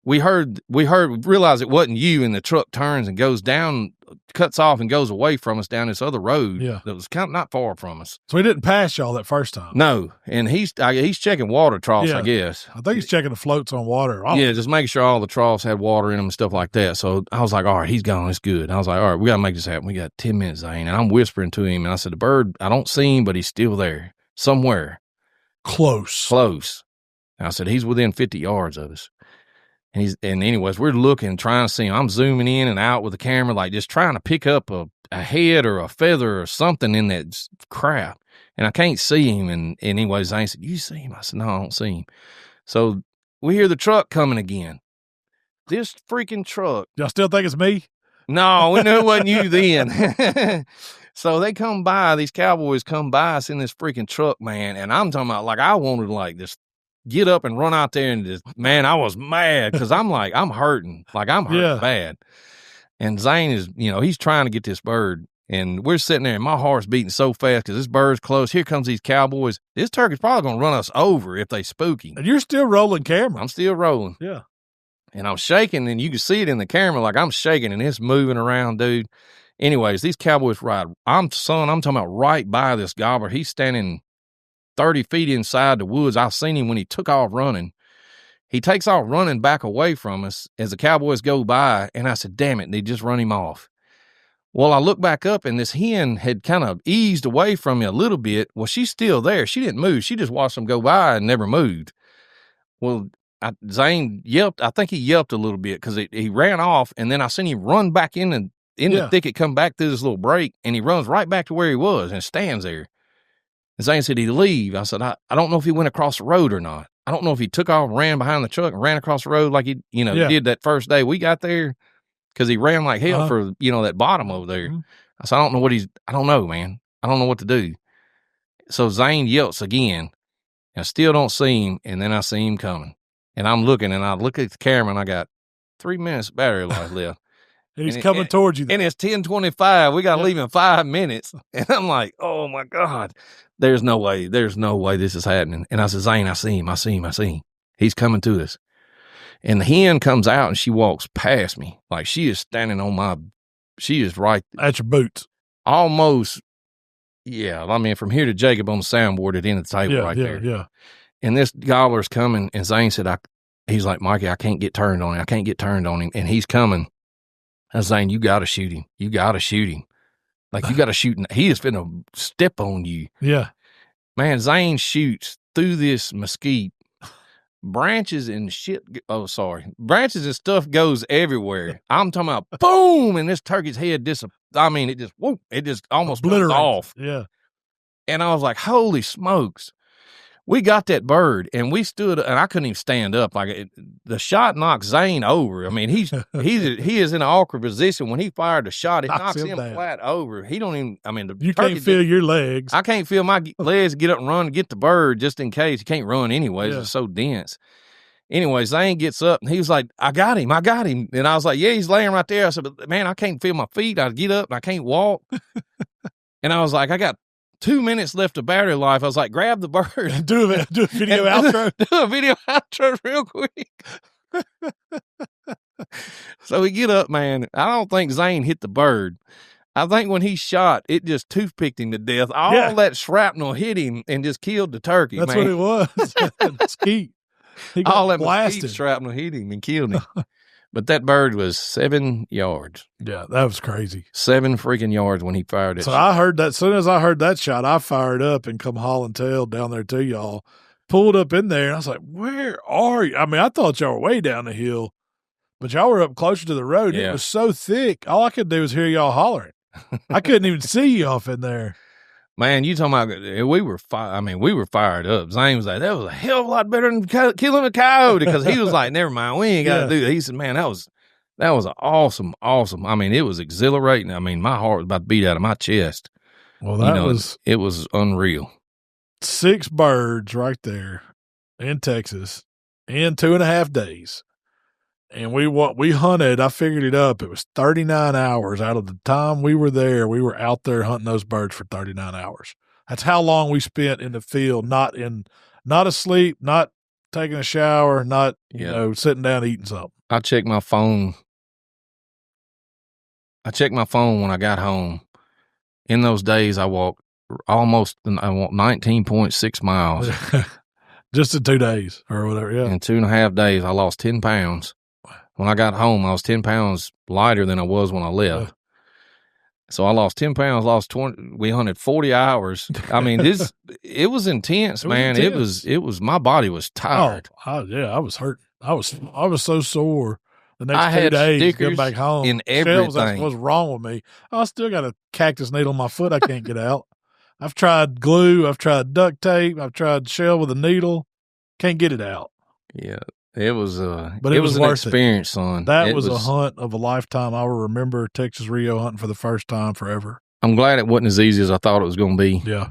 realized it wasn't you, and the truck turns and goes down, cuts off and goes away from us down this other road that was kind of not far from us. So he didn't pass y'all that first time? No, and he's checking water troughs, I guess. I think he's checking the floats on water. Yeah, just making sure all the troughs had water in them and stuff like that. So I was like, all right, he's gone. It's good. I was like, all right, we got to make this happen. We got 10 minutes, Zane. And I'm whispering to him, and I said, the bird, I don't see him, but he's still there somewhere. Close. And I said, he's within 50 yards of us. And anyways, we're looking, trying to see him. I'm zooming in and out with the camera, like just trying to pick up a head or a feather or something in that crap. And I can't see him. And anyways, Zane said, you see him? I said, no, I don't see him. So we hear the truck coming again. This freaking truck. Y'all still think it's me? No, we knew it wasn't you then. So they come by, these cowboys come by us in this freaking truck, man. And I'm talking about, like, I wanted to, like, just get up and run out there and just, man, I was mad because I'm like, I'm hurting. Like, I'm hurting bad. And Zane is, he's trying to get this bird. And we're sitting there and my heart's beating so fast because this bird's close. Here comes these cowboys. This turkey's probably going to run us over if they spook him. And you're still rolling camera. I'm still rolling. Yeah. And I'm shaking, and you can see it in the camera, like I'm shaking, and it's moving around, dude. Anyways, these cowboys ride. I'm talking about right by this gobbler. He's standing 30 feet inside the woods. I seen him when he took off running. He takes off running back away from us as the cowboys go by, and I said, damn it, they just run him off. Well, I look back up, and this hen had kind of eased away from me a little bit. Well, she's still there. She didn't move. She just watched them go by and never moved. Well, Zane yelped. I think he yelped a little bit because he ran off, and then I seen him run back in the thicket, come back through this little break, and he runs right back to where he was and stands there. And Zane said he'd leave. I said, I don't know if he went across the road or not. I don't know if he took off, ran behind the truck, and ran across the road like he did that first day we got there, because he ran like hell for that bottom over there. Mm-hmm. I said, I don't know, man. I don't know what to do. So Zane yelps again. I still don't see him, and then I see him coming. And I'm looking, and I look at the camera, and I got 3 minutes battery life left. And he's coming towards you. And it's 10:25. We got to leave in 5 minutes. And I'm like, oh, my God. There's no way this is happening. And I said, Zane, I see him. He's coming to us. And the hen comes out, and she walks past me. Like, she is standing she is right. At your boots. Almost, yeah. I mean, from here to Jacob on the soundboard at the end of the table there. Yeah. And this gobbler's coming, and Zane said, he's like, Mikey, I can't get turned on him. And he's coming. I was saying, you got to shoot him. Like, you got to shoot. He is finna step on you. Yeah. Man, Zane shoots through this mesquite. Branches and shit. Branches and stuff goes everywhere. I'm talking about boom, and this turkey's head it just almost blew off. Yeah. And I was like, holy smokes. We got that bird, and we stood, and I couldn't even stand up. Like, the shot knocked Zane over. I mean, he is in an awkward position. When he fired the shot, it knocks him flat over. He don't even, you can't feel your legs. I can't feel my legs get up and run and get the bird just in case. You can't run anyways. Yeah. It's so dense. Anyway, Zane gets up, and he was like, I got him. And I was like, yeah, he's laying right there. I said, but man, I can't feel my feet. I get up, and I can't walk. And I was like, I got 2 minutes left of battery life. I was like, grab the bird. Do a video outro. Do a video outro real quick. So we get up, man. I don't think Zane hit the bird. I think when he shot, it just toothpicked him to death. All that shrapnel hit him and just killed the turkey. That's man. what it was. Mesquite. All that mesquite shrapnel hit him and killed him. But that bird was 7 yards. Yeah, that was crazy. 7 freaking yards when he fired it. So I heard that. As soon as I heard that shot, I fired up and come hauling tail down there to y'all. Pulled up in there, and I was like, where are you? I mean, I thought y'all were way down the hill, but y'all were up closer to the road. Yeah. It was so thick. All I could do was hear y'all hollering. I couldn't even see you off in there. Man, you talking about we were fired up. Zane was like, that was a hell of a lot better than killing a coyote, because he was like, never mind, we ain't got to do that. He said, man, that was awesome. I mean, it was exhilarating. I mean, my heart was about to beat out of my chest. Well, it was unreal. 6 birds right there in Texas in 2.5 days. And we hunted, I figured it up. It was 39 hours out of the time we were there. We were out there hunting those birds for 39 hours. That's how long we spent in the field, not asleep, not taking a shower, not, sitting down eating something. I checked my phone when I got home. In those days, I walked 19.6 miles. Just in 2 days or whatever, yeah. In 2.5 days, I lost 10 pounds. When I got home, I was 10 pounds lighter than I was when I left. So I lost 10 pounds, lost 20. We hunted 40 hours. I mean, it was intense, man. Intense. It was, my body was tired. I was hurt. I was so sore. The next 2 days, getting back home, in everything. What's wrong with me? I still got a cactus needle on my foot I can't get out. I've tried glue. I've tried duct tape. I've tried shell with a needle. Can't get it out. Yeah, it was. But it was an worth experience, son. That was a hunt of a lifetime. I will remember Texas Rio hunting for the first time forever. I'm glad it wasn't as easy as I thought it was going to be. Yeah.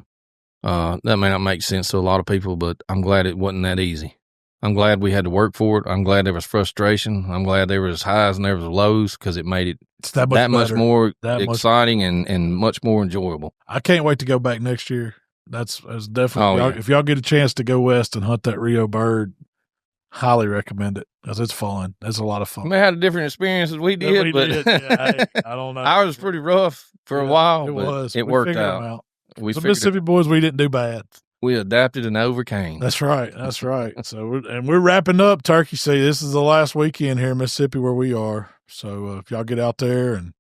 That may not make sense to a lot of people, but I'm glad it wasn't that easy. I'm glad we had to work for it. I'm glad there was frustration. I'm glad there was highs and there was lows, because it made it that much more exciting and much more enjoyable. I can't wait to go back next year. That's definitely, if y'all get a chance to go west and hunt that Rio bird, highly recommend it, because it's fun. It's a lot of fun. We may have had a different experience as we did, but yeah, I don't know. Ours was pretty rough for a while. It worked out. Mississippi boys, we didn't do bad. We adapted and overcame. That's right. So, we're wrapping up turkey season. This is the last weekend here in Mississippi where we are. So, if y'all get out there and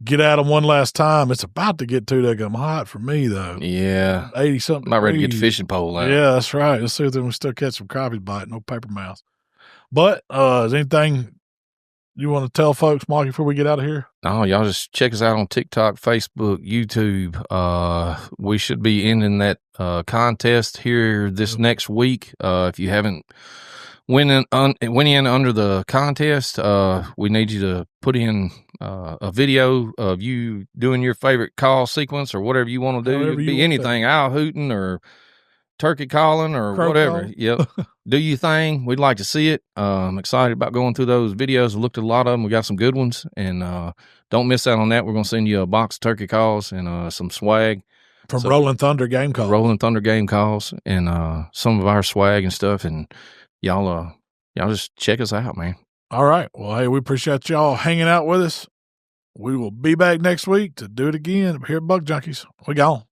get at them one last time, it's about to get too daggum hot for me, though. Yeah. 80-something. I'm ready to get the fishing pole out. Yeah, that's right. Let's see if we can still catch some crappies biting. No paper mouths. But, is anything you want to tell folks, Mikey, before we get out of here? Oh, y'all just check us out on TikTok, Facebook, YouTube. We should be ending that contest here this next week. If you haven't went in under the contest, we need you to put in a video of you doing your favorite call sequence or whatever you want to do. It could be anything, owl hooting or turkey calling or crow whatever. Call. Yep. Do your thing. We'd like to see it. I'm excited about going through those videos. I looked at a lot of them. We got some good ones, and don't miss out on that. We're going to send you a box of turkey calls and some swag. From Rolling Thunder Game Calls. Rolling Thunder Game Calls and some of our swag and stuff. And y'all just check us out, man. All right. Well, hey, we appreciate y'all hanging out with us. We will be back next week to do it again here at Buck Junkies. We gone.